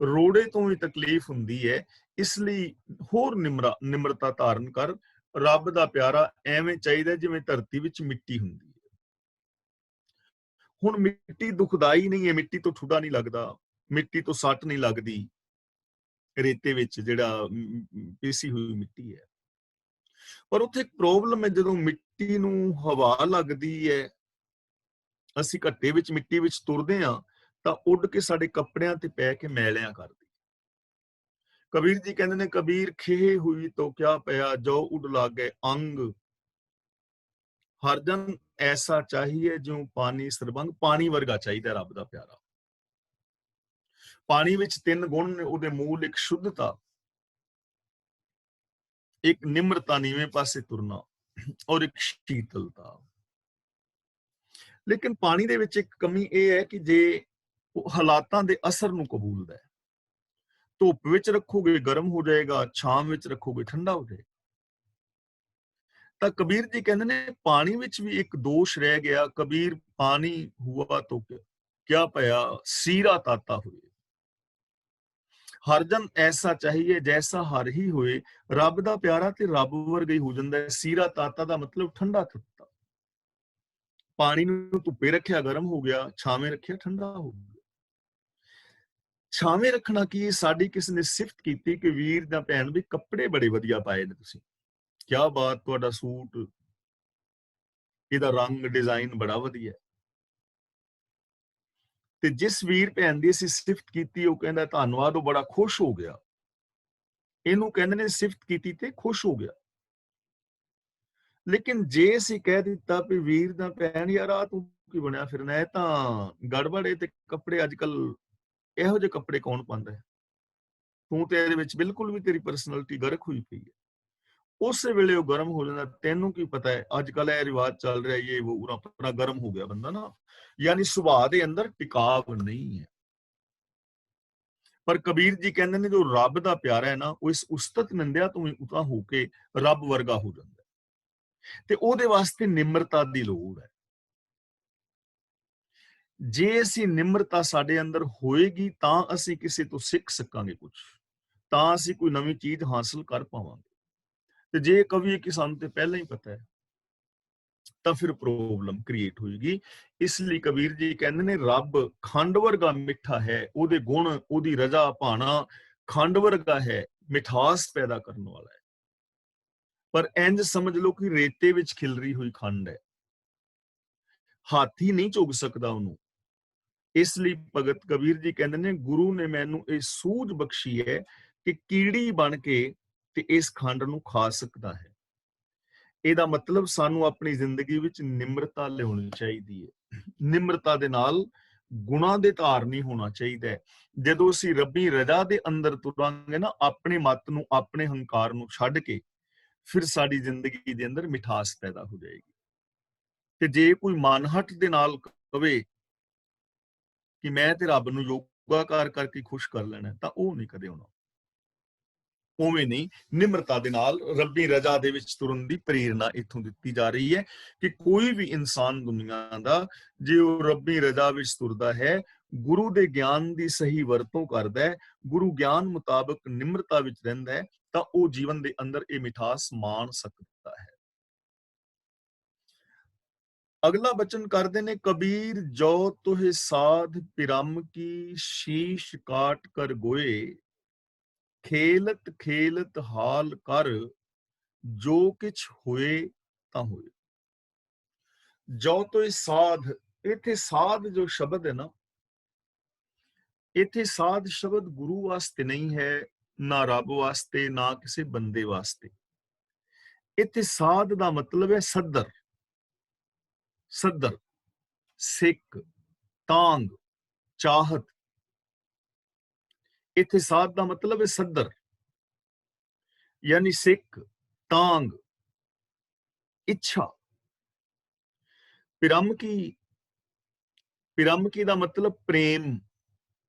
रोड़े तो ही तकलीफ हुंदी है, इसलिए होर निम्रता धारण कर। रब दा प्यारा एवें चाहिए जिवें धरती विच मिट्टी हुंदी है। हुण मिट्टी दुखदाई नहीं है, मिट्टी तो ठुडा नहीं लगदा, मिट्टी तो सट नहीं लगदी, रेते विच जिहड़ा पीसी हुई मिट्टी है। पर उत्थे एक प्रॉब्लम है, जदों मिट्टी नूं हवा लगदी है, ਅਸੀਂ ਘੱਟੇ ਵਿੱਚ ਮਿੱਟੀ ਵਿੱਚ ਤੁਰਦੇ ਆ ਤਾਂ ਉੱਡ ਕੇ ਸਾਡੇ ਕੱਪੜਿਆਂ ਤੇ ਪੈ ਕੇ ਮੈਲਿਆਂ ਕਰਦੀ। ਕਬੀਰ ਜੀ ਕਹਿੰਦੇ ਨੇ, ਕਬੀਰ ਖੇ ਹੋਈ ਤੋ ਕਿਆ ਪਿਆ, ਜੋ ਉੱਡ ਲਾਗੇ ਅੰਗ। ਹਰ ਜਨ ਐਸਾ ਚਾਹੀਏ ਜਿਉ ਪਾਣੀ ਸਰਬੰਗ, ਪਾਣੀ ਵਰਗਾ ਚਾਹੀਦਾ ਰੱਬ ਦਾ ਪਿਆਰਾ। ਪਾਣੀ ਵਿੱਚ ਤਿੰਨ ਗੁਣ ਨੇ, ਉਹਦੇ ਮੂਲ ਇੱਕ ਸ਼ੁੱਧਤਾ, ਇੱਕ ਨਿਮਰਤਾ, ਨੀਵੇਂ ਪਾਸੇ ਤੁਰਨਾ, ਔਰ ਇੱਕ ਸ਼ੀਤਲਤਾ। ਲੇਕਿਨ ਪਾਣੀ ਦੇ ਵਿੱਚ ਇੱਕ ਕਮੀ ਇਹ ਹੈ ਕਿ ਜੇ ਉਹ ਹਾਲਾਤਾਂ ਦੇ ਅਸਰ ਨੂੰ ਕਬੂਲਦਾ ਹੈ, ਧੁੱਪ ਵਿੱਚ ਰੱਖੋਗੇ ਗਰਮ ਹੋ ਜਾਏਗਾ, ਛਾਂ ਵਿੱਚ ਰੱਖੋਗੇ ਠੰਡਾ ਹੋ ਜਾਏਗਾ। ਤਾਂ ਕਬੀਰ ਜੀ ਕਹਿੰਦੇ ਨੇ ਪਾਣੀ ਵਿੱਚ ਵੀ ਇੱਕ ਦੋਸ਼ ਰਹਿ ਗਿਆ। ਕਬੀਰ ਪਾਣੀ ਹੁਆ ਤੋ ਕਿਆ ਭਇਆ, ਸੀਰਾ ਤਾਤਾ ਹੋਏ। ਹਰ ਜਨ ਐਸਾ ਚਾਹੀਏ ਜੈਸਾ ਹਰ ਹੀ ਹੋਏ। ਰੱਬ ਦਾ ਪਿਆਰਾ ਤੇ ਰੱਬ ਵਰਗਾ ਹੀ ਹੋ ਜਾਂਦਾ ਹੈ। ਸੀਰਾ ਤਾਤਾ ਦਾ ਮਤਲਬ ਠੰਡਾ ਤੱਤਾ। ਪਾਣੀ ਨੂੰ ਧੁੱਪੇ ਰੱਖਿਆ ਗਰਮ ਹੋ ਗਿਆ, ਛਾਵੇਂ ਰੱਖਿਆ ਠੰਡਾ ਹੋ ਗਿਆ। ਛਾਵੇਂ ਰੱਖਣਾ ਕੀ, ਸਾਡੀ ਕਿਸੇ ਨੇ ਸਿਫਤ ਕੀਤੀ ਕਿ ਵੀਰ ਜਾਂ ਭੈਣ ਵੀ ਕੱਪੜੇ ਬੜੇ ਵਧੀਆ ਪਾਏ ਨੇ ਤੁਸੀਂ, ਕਿਆ ਬਾਤ, ਤੁਹਾਡਾ ਸੂਟ, ਇਹਦਾ ਰੰਗ ਡਿਜ਼ਾਈਨ ਬੜਾ ਵਧੀਆ। ਤੇ ਜਿਸ ਵੀਰ ਭੈਣ ਦੀ ਅਸੀਂ ਸਿਫਤ ਕੀਤੀ, ਉਹ ਕਹਿੰਦਾ ਧੰਨਵਾਦ, ਉਹ ਬੜਾ ਖੁਸ਼ ਹੋ ਗਿਆ। ਇਹਨੂੰ ਕਹਿੰਦੇ ਨੇ ਸਿਫਤ ਕੀਤੀ ਤੇ ਖੁਸ਼ ਹੋ ਗਿਆ। ਲੇਕਿਨ ਜੇ ਅਸੀਂ ਕਹਿ ਦਿੱਤਾ ਵੀ ਵੀਰ ਦਾ ਭੈਣ ਯਾਰ ਆ ਤੂੰ ਕੀ ਬਣਿਆ ਫਿਰਨਾ, ਇਹ ਤਾਂ ਗੜਬੜ ਹੈ, ਤੇ ਕੱਪੜੇ ਅੱਜ ਕੱਲ ਇਹੋ ਜਿਹੇ ਕੱਪੜੇ ਕੌਣ ਪਾਉਂਦਾ ਹੈ, ਤੂੰ ਤੇ ਇਹਦੇ ਵਿੱਚ ਬਿਲਕੁਲ ਵੀ ਤੇਰੀ ਪਰਸਨੈਲਿਟੀ ਗਰਕ ਹੋਈ ਪਈ ਹੈ। ਉਸੇ ਵੇਲੇ ਉਹ ਗਰਮ ਹੋ ਜਾਂਦਾ। ਤੈਨੂੰ ਕੀ ਪਤਾ ਹੈ, ਅੱਜ ਕੱਲ ਇਹ ਰਿਵਾਜ ਚੱਲ ਰਿਹਾ, ਇਹ ਉਹ ਆਪਣਾ ਗਰਮ ਹੋ ਗਿਆ ਬੰਦਾ ਨਾ, ਯਾਨੀ ਸੁਭਾਅ ਦੇ ਅੰਦਰ ਟਿਕਾਵ ਨਹੀਂ ਹੈ। ਪਰ ਕਬੀਰ ਜੀ ਕਹਿੰਦੇ ਨੇ ਜੋ ਰੱਬ ਦਾ ਪਿਆਰਾ ਹੈ ਨਾ, ਉਹ ਇਸ ਉਸਤਤ ਨਿੰਦਿਆ ਤੋਂ ਹੀ ਉਤਾਂ ਹੋ ਕੇ ਰੱਬ ਵਰਗਾ ਹੋ ਜਾਂਦਾ, ਤੇ ਉਹਦੇ ਵਾਸਤੇ ਨਿਮਰਤਾ ਦੀ ਲੋੜ ਹੈ। ਜੇ ਅਸੀਂ ਨਿਮਰਤਾ ਸਾਡੇ ਅੰਦਰ ਹੋਏਗੀ ਤਾਂ ਅਸੀਂ ਕਿਸੇ ਤੋਂ ਸਿੱਖ ਸਕਾਂਗੇ ਕੁਝ, ਤਾਂ ਅਸੀਂ ਕੋਈ ਨਵੀਂ ਚੀਜ਼ ਹਾਸਲ ਕਰ ਪਾਵਾਂਗੇ। ਤੇ ਜੇ ਕਵੀ ਕਿ ਸਾਨੂੰ ਤੇ ਪਹਿਲਾਂ ਹੀ ਪਤਾ ਹੈ ਤਾਂ ਫਿਰ ਪ੍ਰੋਬਲਮ ਕ੍ਰੀਏਟ ਹੋਏਗੀ। ਇਸ ਲਈ ਕਬੀਰ ਜੀ ਕਹਿੰਦੇ ਨੇ ਰੱਬ ਖੰਡ ਵਰਗਾ ਮਿੱਠਾ ਹੈ, ਉਹਦੇ ਗੁਣ, ਉਹਦੀ ਰਜ਼ਾ ਭਾਣਾ ਖੰਡ ਵਰਗਾ ਹੈ, ਮਿਠਾਸ ਪੈਦਾ ਕਰਨ ਵਾਲਾ ਹੈ। ਪਰ ਇੰਜ ਸਮਝ ਲਓ ਕਿ ਰੇਤੇ ਵਿੱਚ ਖਿਲਰੀ ਹੋਈ ਖੰਡ ਹੈ, ਹਾਥੀ ਨਹੀਂ ਚੁਗ ਸਕਦਾ ਉਹਨੂੰ। ਇਸ ਲਈ ਭਗਤ ਕਬੀਰ ਜੀ ਕਹਿੰਦੇ ਨੇ ਗੁਰੂ ਨੇ ਮੈਨੂੰ ਇਹ ਸੂਝ ਬਖਸ਼ੀ ਹੈ ਕਿ ਕੀੜੀ ਬਣ ਕੇ ਤੇ ਇਸ ਖੰਡ ਨੂੰ ਖਾ ਸਕਦਾ ਹੈ। ਇਹਦਾ ਮਤਲਬ ਸਾਨੂੰ ਆਪਣੀ ਜ਼ਿੰਦਗੀ ਵਿੱਚ ਨਿਮਰਤਾ ਲਿਆਉਣੀ ਚਾਹੀਦੀ ਹੈ। ਨਿਮਰਤਾ ਦੇ ਨਾਲ ਗੁਣਾਂ ਦੇ ਧਾਰਨੀ ਹੋਣਾ ਚਾਹੀਦਾ ਹੈ। ਜਦੋਂ ਅਸੀਂ ਰੱਬੀ ਰਜ਼ਾ ਦੇ ਅੰਦਰ ਤੁਰਾਂਗੇ ਨਾ, ਆਪਣੇ ਮਤ ਨੂੰ, ਆਪਣੇ ਹੰਕਾਰ ਨੂੰ ਛੱਡ ਕੇ, ਫਿਰ ਸਾਡੀ ਜ਼ਿੰਦਗੀ ਦੇ ਅੰਦਰ ਮਿਠਾਸ ਪੈਦਾ ਹੋ ਜਾਏਗੀ। ਤੇ ਜੇ ਕੋਈ ਮਾਨਹਟ ਦੇ ਨਾਲ ਕਵੇ ਕਿ ਮੈਂ ਤੇ ਰੱਬ ਨੂੰ ਯੋਗਾਕਾਰ ਕਰਕੇ ਖੁਸ਼ ਕਰ ਲੈਣਾ, ਤਾਂ ਉਹ ਨਹੀਂ ਕਦੇ ਹੋਣਾ। ਉਵੇਂ ਨਹੀਂ, ਨਿਮਰਤਾ ਦੇ ਨਾਲ ਰੱਬੀ ਰਜ਼ਾ ਦੇ ਵਿੱਚ ਤੁਰਨ ਦੀ ਪ੍ਰੇਰਨਾ ਇੱਥੋਂ ਦਿੱਤੀ ਜਾ ਰਹੀ ਹੈ ਕਿ ਕੋਈ ਵੀ ਇਨਸਾਨ ਦੁਨੀਆ ਦਾ ਜੇ ਉਹ ਰੱਬੀ ਰਜ਼ਾ ਵਿੱਚ ਤੁਰਦਾ ਹੈ, ਗੁਰੂ ਦੇ ਗਿਆਨ ਦੀ ਸਹੀ ਵਰਤੋਂ ਕਰਦਾ ਹੈ, ਗੁਰੂ ਗਿਆਨ ਮੁਤਾਬਕ ਨਿਮਰਤਾ ਵਿੱਚ ਰਹਿੰਦਾ ਹੈ, ਤਾਂ ਉਹ ਜੀਵਨ ਦੇ ਅੰਦਰ ਇਹ ਮਿਠਾਸ ਮਾਣ ਸਕਦਾ ਹੈ। ਅਗਲਾ ਬਚਨ ਕਰਦੇ ਨੇ ਕਬੀਰ, ਜੋ ਤੁਹੇ ਸਾਧ ਪਿਰਮ ਕੀ ਸ਼ੀਸ਼ ਕਾਟ ਕਰ ਗੋਏ, ਖੇਲਤ ਖੇਲਤ ਹਾਲ ਕਰ ਜੋ ਕਿਛ ਹੋਏ ਤਾਂ ਹੋਏ। ਜੋ ਤੁਹੇ ਸਾਧ, ਇੱਥੇ ਸਾਧ ਜੋ ਸ਼ਬਦ ਹੈ ਨਾ, ਇੱਥੇ ਸਾਧ ਸ਼ਬਦ ਗੁਰੂ ਵਾਸਤੇ ਨਹੀਂ ਹੈ, ਨਾ ਰੱਬ ਵਾਸਤੇ, ਨਾ ਕਿਸੇ ਬੰਦੇ ਵਾਸਤੇ। ਇੱਥੇ ਸਾਧ ਦਾ ਮਤਲਬ ਹੈ ਸੱਦਰ, ਸੱਦਰ, ਸਿੱਖ, ਤਾਂਗ, ਚਾਹਤ। ਇੱਥੇ ਸਾਧ ਦਾ ਮਤਲਬ ਹੈ ਸੱਦਰ, ਯਾਨੀ ਸਿੱਖ, ਤਾਂਗ, ਇੱਛਾ। ਪਿਰਮਕੀ ਦਾ ਮਤਲਬ ਪ੍ਰੇਮ,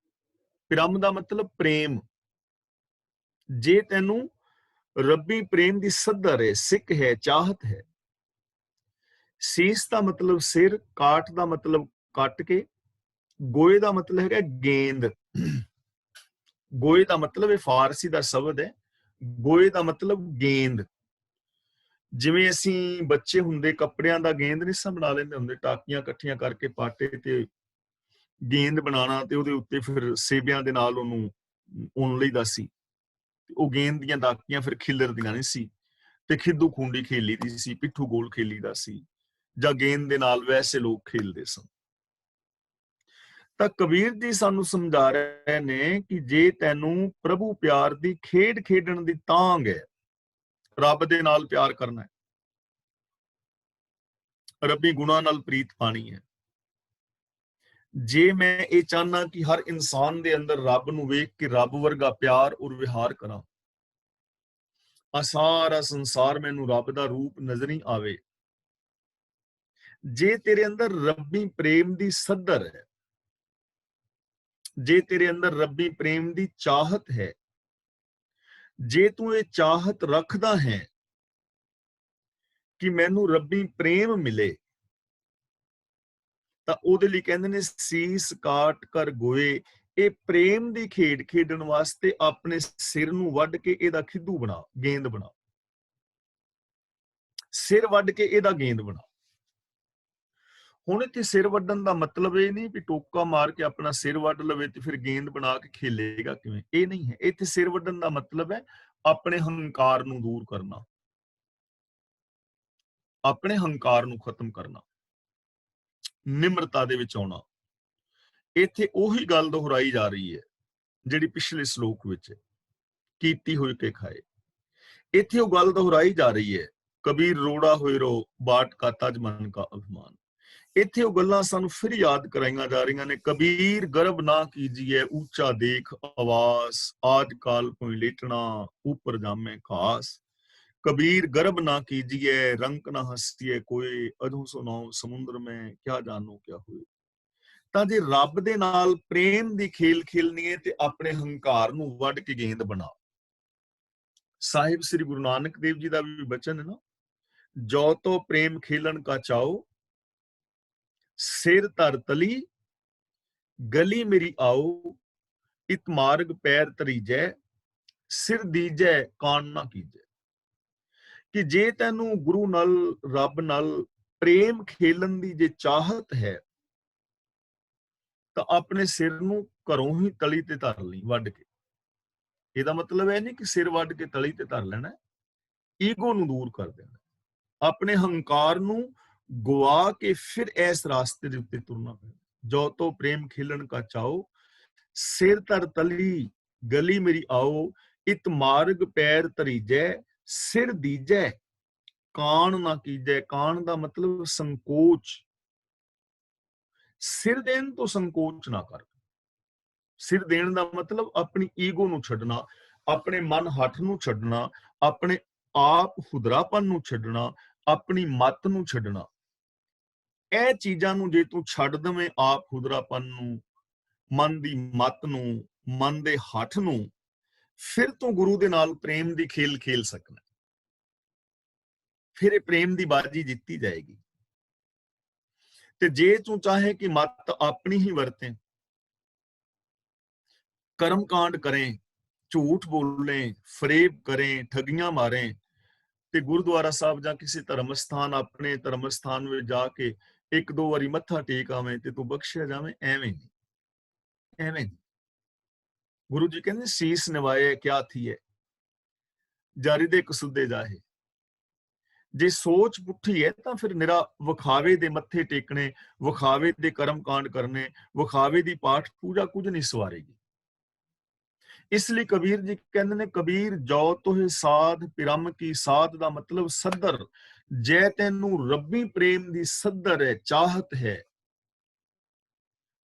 ਪਿਰਮ ਦਾ ਮਤਲਬ ਪ੍ਰੇਮ। ਜੇ ਤੈਨੂੰ ਰੱਬੀ ਪ੍ਰੇਮ ਦੀ ਸੱਧਰ ਹੈ, ਸਿੱਕ ਹੈ, ਚਾਹਤ ਹੈ। ਸੀਸ ਦਾ ਮਤਲਬ ਸਿਰ, ਕਾਟ ਦਾ ਮਤਲਬ ਕੱਟ ਕੇ, ਗੋਏ ਦਾ ਮਤਲਬ ਹੈਗਾ ਗੇਂਦ। ਗੋਏ ਦਾ ਮਤਲਬ ਇਹ ਫਾਰਸੀ ਦਾ ਸ਼ਬਦ ਹੈ, ਗੋਏ ਦਾ ਮਤਲਬ ਗੇਂਦ। ਜਿਵੇਂ ਅਸੀਂ ਬੱਚੇ ਹੁੰਦੇ ਕੱਪੜਿਆਂ ਦਾ ਗੇਂਦ ਨਹੀਂ ਬਣਾ ਲੈਂਦੇ ਹੁੰਦੇ, ਟਾਕੀਆਂ ਇਕੱਠੀਆਂ ਕਰਕੇ ਪਾਟੇ ਤੇ ਗੇਂਦ ਬਣਾਉਣਾ ਤੇ ਉਹਦੇ ਉੱਤੇ ਫਿਰ ਸੇਬਿਆਂ ਦੇ ਨਾਲ ਉਹਨੂੰ ਉਣ ਲਈਦਾ ਸੀ। ਉਹ ਗੇਂਦ ਦੀਆਂ ਦਾਕੀਆਂ ਫਿਰ ਖਿਲਰਦੀਆਂ ਨਹੀਂ ਸੀ, ਤੇ ਖਿੱਦੂ ਖੂੰਡੀ ਖੇਲੀ ਦੀ ਸੀ, ਪਿੱਠੂ ਗੋਲ ਖੇਲੀਦਾ ਸੀ, ਜਾਂ ਗੇਂਦ ਦੇ ਨਾਲ ਵੈਸੇ ਲੋਕ ਖੇਲਦੇ ਸਨ। ਤਾਂ ਕਬੀਰ ਜੀ ਸਾਨੂੰ ਸਮਝਾ ਰਹੇ ਨੇ ਕਿ ਜੇ ਤੈਨੂੰ ਪ੍ਰਭੂ ਪਿਆਰ ਦੀ ਖੇਡ ਖੇਡਣ ਦੀ ਤਾਂਘ ਹੈ, ਰੱਬ ਦੇ ਨਾਲ ਪਿਆਰ ਕਰਨਾ ਹੈ, ਰੱਬੀ ਗੁਣਾਂ ਨਾਲ ਪ੍ਰੀਤ ਪਾਣੀ ਹੈ, ਜੇ ਮੈਂ ਇਹ ਚਾਹਨਾ ਕਿ ਹਰ ਇਨਸਾਨ ਦੇ ਅੰਦਰ ਰੱਬ ਨੂੰ ਵੇਖ ਕੇ ਰੱਬ ਵਰਗਾ ਪਿਆਰ ਔਰ ਵਿਹਾਰ ਕਰਾਂ, ਆ ਸਾਰਾ ਸੰਸਾਰ ਮੈਨੂੰ ਰੱਬ ਦਾ ਰੂਪ ਨਜ਼ਰ ਹੀ ਆਵੇ, ਜੇ ਤੇਰੇ ਅੰਦਰ ਰੱਬੀ ਪ੍ਰੇਮ ਦੀ ਸੱਧਰ ਹੈ, ਜੇ ਤੇਰੇ ਅੰਦਰ ਰੱਬੀ ਪ੍ਰੇਮ ਦੀ ਚਾਹਤ ਹੈ, ਜੇ ਤੂੰ ਇਹ ਚਾਹਤ ਰੱਖਦਾ ਹੈ ਕਿ ਮੈਨੂੰ ਰੱਬੀ ਪ੍ਰੇਮ ਮਿਲੇ, ਤਾਂ ਉਹਦੇ ਲਈ ਕਹਿੰਦੇ ਨੇ ਸੀਸ ਕਾਟ ਕਰ ਗੋਏ। ਇਹ ਪ੍ਰੇਮ ਦੀ ਖੇਡ ਖੇਡਣ ਵਾਸਤੇ ਆਪਣੇ ਸਿਰ ਨੂੰ ਵੱਢ ਕੇ ਇਹਦਾ ਖਿੱਦੂ ਬਣਾ, ਗੇਂਦ ਬਣਾ। ਸਿਰ ਵੱਢ ਕੇ ਇਹਦਾ ਗੇਂਦ ਬਣਾ। ਹੁਣ ਇੱਥੇ ਸਿਰ ਵੱਢਣ ਦਾ ਮਤਲਬ ਇਹ ਨਹੀਂ ਵੀ ਟੋਕਾ ਮਾਰ ਕੇ ਆਪਣਾ ਸਿਰ ਵੱਢ ਲਵੇ ਤੇ ਫਿਰ ਗੇਂਦ ਬਣਾ ਕੇ ਖੇਲੇਗਾ ਕਿਵੇਂ, ਇਹ ਨਹੀਂ ਹੈ। ਇੱਥੇ ਸਿਰ ਵੱਢਣ ਦਾ ਮਤਲਬ ਹੈ ਆਪਣੇ ਹੰਕਾਰ ਨੂੰ ਦੂਰ ਕਰਨਾ, ਆਪਣੇ ਹੰਕਾਰ ਨੂੰ ਖਤਮ ਕਰਨਾ, ਨਿਮਰਤਾ ਦੇ ਵਿੱਚ ਆਉਣਾ। ਇੱਥੇ ਉਹੀ ਗੱਲ ਦੁਹਰਾਈ ਜਾ ਰਹੀ ਹੈ ਜਿਹੜੀ ਪਿਛਲੇ ਸ਼ਲੋਕ ਵਿੱਚ ਹੈ, ਕੀਤੀ ਹੋਈ ਕੇ ਖਾਏ। ਇੱਥੇ ਉਹ ਗੱਲ ਦੁਹਰਾਈ ਜਾ ਰਹੀ ਹੈ, ਕਬੀਰ ਰੋੜਾ ਹੋਏ ਰੋ ਬਾਟ ਕਾ ਤਜ ਮਨ ਕਾ ਅਭਿਮਾਨ। ਇੱਥੇ ਉਹ ਗੱਲਾਂ ਸਾਨੂੰ ਫਿਰ ਯਾਦ ਕਰਾਈਆਂ ਜਾ ਰਹੀਆਂ ਨੇ। ਕਬੀਰ ਗਰਬ ਨਾ ਕੀਜੀਏ ਉੱਚਾ ਦੇਖ ਆਵਾਸ, ਆਜ ਕਾਲ ਕੋਈ ਲੇਟਣਾ ਉੱਪਰ ਜਾਮੇ ਖਾਸ। कबीर गर्भ ना कीजिए रंक ना हंसिए कोई, अधू सुनाओ समुद्र में क्या जानो क्या हुए। ਤਾਂ ਜੇ ਰੱਬ ਦੇ ਨਾਲ ਪ੍ਰੇਮ ਦੀ ਖੇਲ ਖੇਲਣੀ ਹੈ ਤੇ ਆਪਣੇ ਹੰਕਾਰ ਨੂੰ ਵੱਢ ਕੇ ਗੇਂਦ ਬਣਾ। ਸਾਹਿਬ ਸ੍ਰੀ ਗੁਰੂ ਨਾਨਕ ਦੇਵ ਜੀ ਦਾ ਵੀ ਬਚਨ ਹੈ ਨਾ, ਜੋ ਤੋ ਪ੍ਰੇਮ ਖੇਲਣ ਕਾ ਚਾਓ, ਸਿਰ ਧਰ ਤਲੀ ਗਲੀ ਮੇਰੀ ਆਓ, ਇਤ ਮਾਰਗ ਪੈਰ ਧਰੀਜੈ, ਸਿਰ ਦੀਜੈ ਕਾਣ ਨਾ ਕੀਜੈ। ਕਿ ਜੇ ਤੈਨੂੰ ਗੁਰੂ ਨਾਲ, ਰੱਬ ਨਾਲ ਪ੍ਰੇਮ ਖੇਲਣ ਦੀ ਜੇ ਚਾਹਤ ਹੈ ਤਾਂ ਆਪਣੇ ਸਿਰ ਨੂੰ ਘਰੋਂ ਹੀ ਤਲੀ ਤੇ ਧਰ ਲਈ ਵੱਢ ਕੇ। ਇਹਦਾ ਮਤਲਬ ਇਹ ਨਹੀਂ ਕਿ ਸਿਰ ਵੱਢ ਕੇ ਤਲੀ ਤੇ ਧਰ ਲੈਣਾ, ਈਗੋ ਨੂੰ ਦੂਰ ਕਰ ਦੇਣਾ, ਆਪਣੇ ਹੰਕਾਰ ਨੂੰ ਗਵਾ ਕੇ ਫਿਰ ਇਸ ਰਾਸਤੇ ਦੇ ਉੱਤੇ ਤੁਰਨਾ ਪੈਣਾ। ਜੋ ਤੋ ਪ੍ਰੇਮ ਖੇਲਣ ਕਾ ਚਾਓ, ਸਿਰ ਧਰ ਤਲੀ ਗਲੀ ਮੇਰੀ ਆਓ, ਇਤ ਮਾਰਗ ਪੈਰ ਧਰੀਜੈ, ਸਿਰ ਦੀਜੈ ਕਾਣ ਨਾ ਕੀਜੈ। ਕਾਣ ਦਾ ਮਤਲਬ ਸੰਕੋਚ, ਸਿਰ ਦੇਣ ਤੋਂ ਸੰਕੋਚ ਨਾ ਕਰ। ਸਿਰ ਦੇਣ ਦਾ ਮਤਲਬ ਆਪਣੀ ਈਗੋ ਨੂੰ ਛੱਡਣਾ, ਆਪਣੇ ਮਨ ਹੱਠ ਨੂੰ ਛੱਡਣਾ, ਆਪਣੇ ਆਪ ਹੁਦਰਾਪਨ ਨੂੰ ਛੱਡਣਾ, ਆਪਣੀ ਮੱਤ ਨੂੰ ਛੱਡਣਾ। ਇਹ ਚੀਜ਼ਾਂ ਨੂੰ ਜੇ ਤੂੰ ਛੱਡ ਦਵੇਂ, ਆਪ ਹੁਦਰਾਪਨ ਨੂੰ, ਮਨ ਦੀ ਮੱਤ ਨੂੰ, ਮਨ ਦੇ ਹੱਠ ਨੂੰ, ਫਿਰ ਤੂੰ ਗੁਰੂ ਦੇ ਨਾਲ ਪ੍ਰੇਮ ਦੀ ਖੇਲ ਖੇਲ ਸਕਣਾ। ਫਿਰ ਇਹ ਪ੍ਰੇਮ ਦੀ ਬਾਜੀ ਜਿੱਤੀ ਜਾਏਗੀ। ਤੇ ਜੇ ਤੂੰ ਚਾਹੇ ਕਿ ਮੱਤ ਆਪਣੀ ਹੀ ਵਰਤੇ, ਕਰਮ ਕਾਂਡ ਕਰੇ, ਝੂਠ ਬੋਲੇ, ਫਰੇਬ ਕਰੇ, ਠੱਗੀਆਂ ਮਾਰੇ, ਤੇ ਗੁਰਦੁਆਰਾ ਸਾਹਿਬ ਜਾਂ ਕਿਸੇ ਧਰਮ ਸਥਾਨ, ਆਪਣੇ ਧਰਮ ਸਥਾਨ ਵਿੱਚ ਜਾ ਕੇ ਇੱਕ ਦੋ ਵਾਰੀ ਮੱਥਾ ਟੇਕ ਆਵੇਂ ਤੇ ਤੂੰ ਬਖਸ਼ਿਆ ਜਾਵੇਂ, ਐਵੇਂ ਨਹੀਂ, ਐਵੇਂ ਨਹੀਂ। ਗੁਰੂ ਜੀ ਕਹਿੰਦੇ ਸੀਸ ਨਿਵਾਏ ਕਿਆ ਥੀਏ, ਜਾਰੀ ਦੇ ਕਸੁੱਦੇ ਜਾਹੇ। ਜੇ ਸੋਚ ਪੁੱਠੀ ਹੈ ਤਾਂ ਫਿਰ ਨਿਰਾ ਵਿਖਾਵੇ ਦੇ ਮੱਥੇ ਟੇਕਣੇ, ਵਿਖਾਵੇ ਦੇ ਕਰਮ ਕਾਂਡ ਕਰਨੇ, ਵਿਖਾਵੇ ਦੀ ਪਾਠ ਪੂਜਾ ਕੁਝ ਨਹੀਂ ਸਵਾਰੇਗੀ। ਇਸ ਲਈ ਕਬੀਰ ਜੀ ਕਹਿੰਦੇ ਨੇ, ਕਬੀਰ ਜੋ ਤੋਹਿ ਸਾਧ ਪਿਰਮ ਕੀ ਸਾਧ ਦਾ ਮਤਲਬ ਸੱਧਰ। ਜੇ ਤੈਨੂੰ ਰੱਬੀ ਪ੍ਰੇਮ ਦੀ ਸੱਧਰ ਹੈ, ਚਾਹਤ ਹੈ,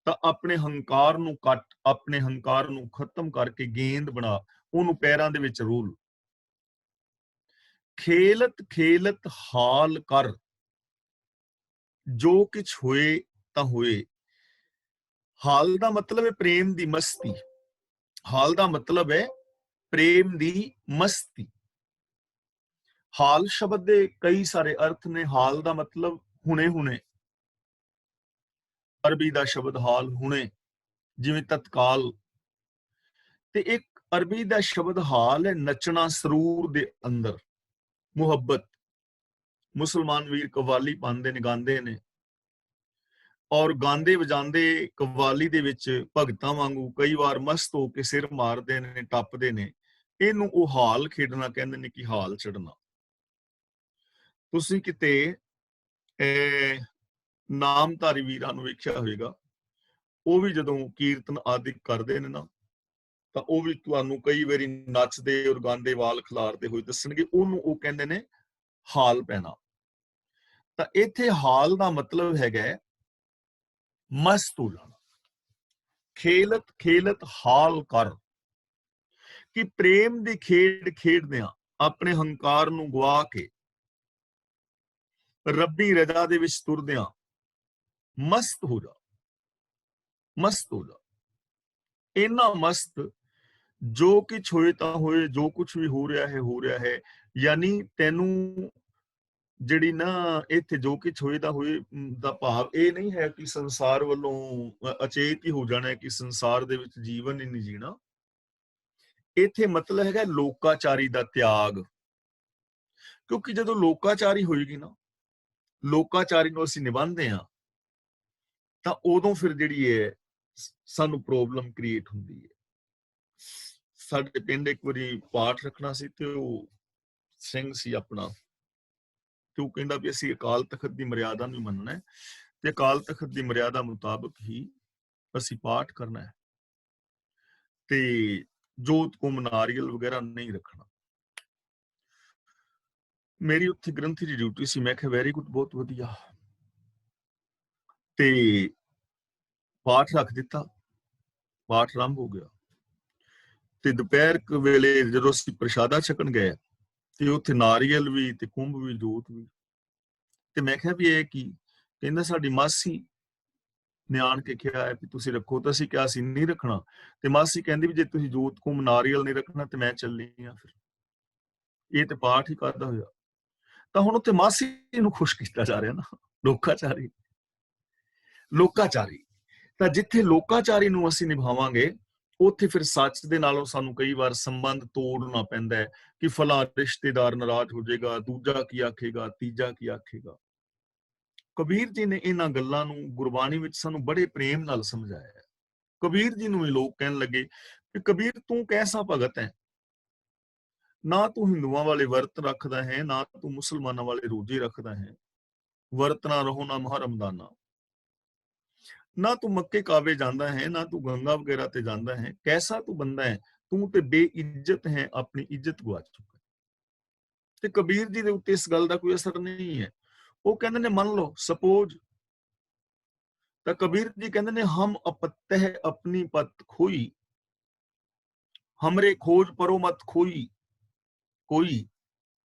ਤਾਂ ਆਪਣੇ ਹੰਕਾਰ ਨੂੰ ਕੱਟ, ਆਪਣੇ ਹੰਕਾਰ ਨੂੰ ਖਤਮ ਕਰਕੇ ਗੇਂਦ ਬਣਾ, ਉਹਨੂੰ ਪੈਰਾਂ ਦੇ ਵਿੱਚ ਰੋਲ। ਖੇਲਤ ਖੇਲਤ ਹਾਲ ਕਰ, जो किछ होए तां होए। हाल दा मतलब है प्रेम दी मस्ती। हाल दा मतलब है प्रेम दी मस्ती। हाल शब्द दे कई सारे अर्थ ने। हाल दा मतलब हुणे हुणे। अरबी दा शब्द हाल हुणे, जिवें तत्काल। ते एक अरबी दा शब्द हाल है नचना सरूर दे अंदर, मुहब्बत। मुसलमान वीर कव्वाली पांदे ने, गांदे ने, और गांदे वजांदे कव्वाली दे विच भगतां वांगू कई वार मस्त हो के सिर मारदे ने, टप्पदे ने। ਇਹਨੂੰ ਉਹ ਹਾਲ ਖੇਡਣਾ ਕਹਿੰਦੇ ਨੇ ਕਿ ਹਾਲ ਚੜਨਾ। ਤੁਸੀਂ ਕਿਤੇ ਨਾਮਧਾਰੀ ਵੀਰਾਂ ਨੂੰ ਵੇਖਿਆ ਹੋਵੇਗਾ, ਉਹ ਵੀ ਜਦੋਂ ਕੀਰਤਨ ਆਦਿ ਕਰਦੇ ਨੇ ਨਾ, ਤਾਂ ਉਹ ਵੀ ਤੁਹਾਨੂੰ ਕਈ ਵਾਰੀ ਨੱਚਦੇ ਔਰ ਗਾਉਂਦੇ ਵਾਲ ਖਿਲਾਰਦੇ ਹੋਏ ਦੱਸਣਗੇ। ਉਹਨੂੰ ਉਹ ਕਹਿੰਦੇ ਨੇ ਹਾਲ ਪੈਣਾ। ਤਾਂ ਇੱਥੇ ਹਾਲ ਦਾ ਮਤਲਬ ਹੈਗਾ ਮਸਤ ਹੋ ਜਾਣਾ। ਖੇਲਤ ਖੇਲਤ ਹਾਲ ਕਰ, ਕਿ ਪ੍ਰੇਮ ਦੀ ਖੇਡ ਖੇਡਦਿਆਂ ਆਪਣੇ ਹੰਕਾਰ ਨੂੰ ਗਵਾ ਕੇ ਰੱਬੀ ਰਜ਼ਾ ਦੇ ਵਿੱਚ ਤੁਰਦਿਆਂ ਮਸਤ ਹੋ ਜਾ, ਮਸਤ ਹੋ ਜਾ। ਇੰਨਾ ਮਸਤ ਜੋ ਕੁਛ ਹੋਏ ਤਾਂ ਹੋਏ, ਜੋ ਕੁਛ ਵੀ ਹੋ ਰਿਹਾ ਹੈ। ਯਾਨੀ ਤੈਨੂੰ ਜਿਹੜੀ ਨਾ ਇੱਥੇ ਜੋ ਕੁਛ ਹੋਏ ਤਾਂ ਹੋਏ ਦਾ ਭਾਵ ਇਹ ਨਹੀਂ ਹੈ ਕਿ ਸੰਸਾਰ ਵੱਲੋਂ ਅਚੇਤ ਹੀ ਹੋ ਜਾਣਾ, ਕਿ ਸੰਸਾਰ ਦੇ ਵਿੱਚ ਜੀਵਨ ਹੀ ਨਹੀਂ ਜੀਣਾ। ਇੱਥੇ ਮਤਲਬ ਹੈਗਾ ਲੋਕਾਚਾਰੀ ਦਾ ਤਿਆਗ। ਕਿਉਂਕਿ ਜਦੋਂ ਲੋਕਾਚਾਰੀ ਹੋਏਗੀ ਨਾ, ਲੋਕਾਚਾਰੀ ਨੂੰ ਅਸੀਂ ਨਿਭਾਉਂਦੇ ਹਾਂ, ਤਾਂ ਉਦੋਂ ਫਿਰ ਜਿਹੜੀ ਹੈ ਸਾਨੂੰ ਪ੍ਰੋਬਲਮ ਕ੍ਰੀਏਟ ਹੁੰਦੀ ਹੈ। ਸਾਡੇ ਪਿੰਡ ਇੱਕ ਵਾਰੀ ਪਾਠ ਰੱਖਣਾ ਸੀ, ਤੇ ਉਹ ਸਿੰਘ ਸੀ ਆਪਣਾ, ਤੇ ਉਹ ਕਹਿੰਦਾ ਵੀ ਅਸੀਂ ਅਕਾਲ ਤਖਤ ਦੀ ਮਰਿਆਦਾ ਨੂੰ ਮੰਨਣਾ ਹੈ, ਤੇ ਅਕਾਲ ਤਖਤ ਦੀ ਮਰਿਆਦਾ ਮੁਤਾਬਕ ਹੀ ਅਸੀਂ ਪਾਠ ਕਰਨਾ ਹੈ, ਤੇ ਜੋਤ ਕੁੰਭ ਨਾਰੀਅਲ ਵਗੈਰਾ ਨਹੀਂ ਰੱਖਣਾ। ਮੇਰੀ ਉੱਥੇ ਗ੍ਰੰਥੀ ਦੀ ਡਿਊਟੀ ਸੀ। ਮੈਂ ਕਿਹਾ ਵੈਰੀ ਗੁੱਡ, ਬਹੁਤ ਵਧੀਆ। ਤੇ ਪਾਠ ਰੱਖ ਦਿੱਤਾ, ਪਾਠ ਆਰੰਭ ਹੋ ਗਿਆ। ਤੇ ਦੁਪਹਿਰ ਵੇਲੇ ਜਦੋਂ ਅਸੀਂ ਪ੍ਰਸ਼ਾਦਾ ਛਕਣ ਗਏ, ਤੇ ਉੱਥੇ ਨਾਰੀਅਲ ਵੀ ਤੇ ਕੁੰਭ ਵੀ, ਜੋਤ ਵੀ। ਤੇ ਮੈਂ ਕਿਹਾ ਵੀ ਇਹ ਕੀ? ਕਹਿੰਦਾ ਸਾਡੀ ਮਾਸੀ ਨੇ ਆਣ ਕੇ ਕਿਹਾ ਹੈ ਵੀ ਤੁਸੀਂ ਰੱਖੋ। ਤਾਂ ਅਸੀਂ ਕਿਹਾ ਅਸੀਂ ਨਹੀਂ ਰੱਖਣਾ। ਤੇ ਮਾਸੀ ਕਹਿੰਦੀ ਵੀ ਜੇ ਤੁਸੀਂ ਜੋਤ ਕੁੰਭ ਨਾਰੀਅਲ ਨਹੀਂ ਰੱਖਣਾ ਤੇ ਮੈਂ ਚੱਲੀ ਆ। ਫਿਰ ਇਹ ਤੇ ਪਾਠ ਹੀ ਕਰਦਾ ਹੋਇਆ। ਤਾਂ ਹੁਣ ਉੱਥੇ ਮਾਸੀ ਨੂੰ ਖੁਸ਼ ਕੀਤਾ ਜਾ ਰਿਹਾ ਨਾ, ਲੋਕਾਚਾਰੀ। ਲੋਕਾਚਾਰੀ ਤਾਂ ਜਿੱਥੇ ਲੋਕਾਚਾਰੀ ਨੂੰ ਅਸੀਂ ਨਿਭਾਵਾਂਗੇ, ਉੱਥੇ ਫਿਰ ਸੱਚ ਦੇ ਨਾਲੋਂ ਸਾਨੂੰ ਕਈ ਵਾਰ ਸੰਬੰਧ ਤੋੜਨਾ ਪੈਂਦਾ ਹੈ, ਕਿ ਫਲਾਂ ਰਿਸ਼ਤੇਦਾਰ ਨਾਰਾਜ਼ ਹੋ ਜਾਏਗਾ, ਦੂਜਾ ਕੀ ਆਖੇਗਾ, ਤੀਜਾ ਕੀ ਆਖੇਗਾ। ਕਬੀਰ ਜੀ ਨੇ ਇਹਨਾਂ ਗੱਲਾਂ ਨੂੰ ਗੁਰਬਾਣੀ ਵਿੱਚ ਸਾਨੂੰ ਬੜੇ ਪ੍ਰੇਮ ਨਾਲ ਸਮਝਾਇਆ ਹੈ। ਕਬੀਰ ਜੀ ਨੂੰ ਵੀ ਲੋਕ ਕਹਿਣ ਲੱਗੇ ਕਿ ਕਬੀਰ ਤੂੰ ਕੈਸਾ ਭਗਤ ਹੈ, ਨਾ ਤੂੰ ਹਿੰਦੂਆਂ ਵਾਲੇ ਵਰਤ ਰੱਖਦਾ ਹੈ, ਨਾ ਤੂੰ ਮੁਸਲਮਾਨਾਂ ਵਾਲੇ ਰੋਜ਼ੇ ਰੱਖਦਾ ਹੈ, ਵਰਤ ਨਾ ਰਹੋ ਨਾ ਮਹਾ ਰਮਦਾਨਾ, ਨਾ ਤੂੰ ਮੱਕੇ ਕਾਵੇ ਜਾਂਦਾ ਹੈ, ਨਾ ਤੂੰ ਗੰਗਾ ਵਗੈਰਾ ਤੇ ਜਾਂਦਾ ਹੈ। ਕੈਸਾ ਤੂੰ ਬੰਦਾ ਹੈ, ਤੂੰ ਤੇ ਬੇਇੱਜ਼ਤ ਹੈ, ਆਪਣੀ ਇੱਜ਼ਤ ਗਵਾ ਚੁੱਕਾ। ਤੇ ਕਬੀਰ ਜੀ ਦੇ ਉੱਤੇ ਇਸ ਗੱਲ ਦਾ ਕੋਈ ਅਸਰ ਨਹੀਂ ਹੈ। ਉਹ ਕਹਿੰਦੇ ਨੇ ਮੰਨ ਲਓ, ਸਪੋਜ਼। ਤਾਂ ਕਬੀਰ ਜੀ ਕਹਿੰਦੇ ਨੇ ਹਮ ਅਪਤਹਿ ਆਪਣੀ ਪਤ ਖੋਈ, ਹਮਰੇ ਖੋਜ ਪਰੋ ਮਤ ਖੋਈ ਕੋਈ,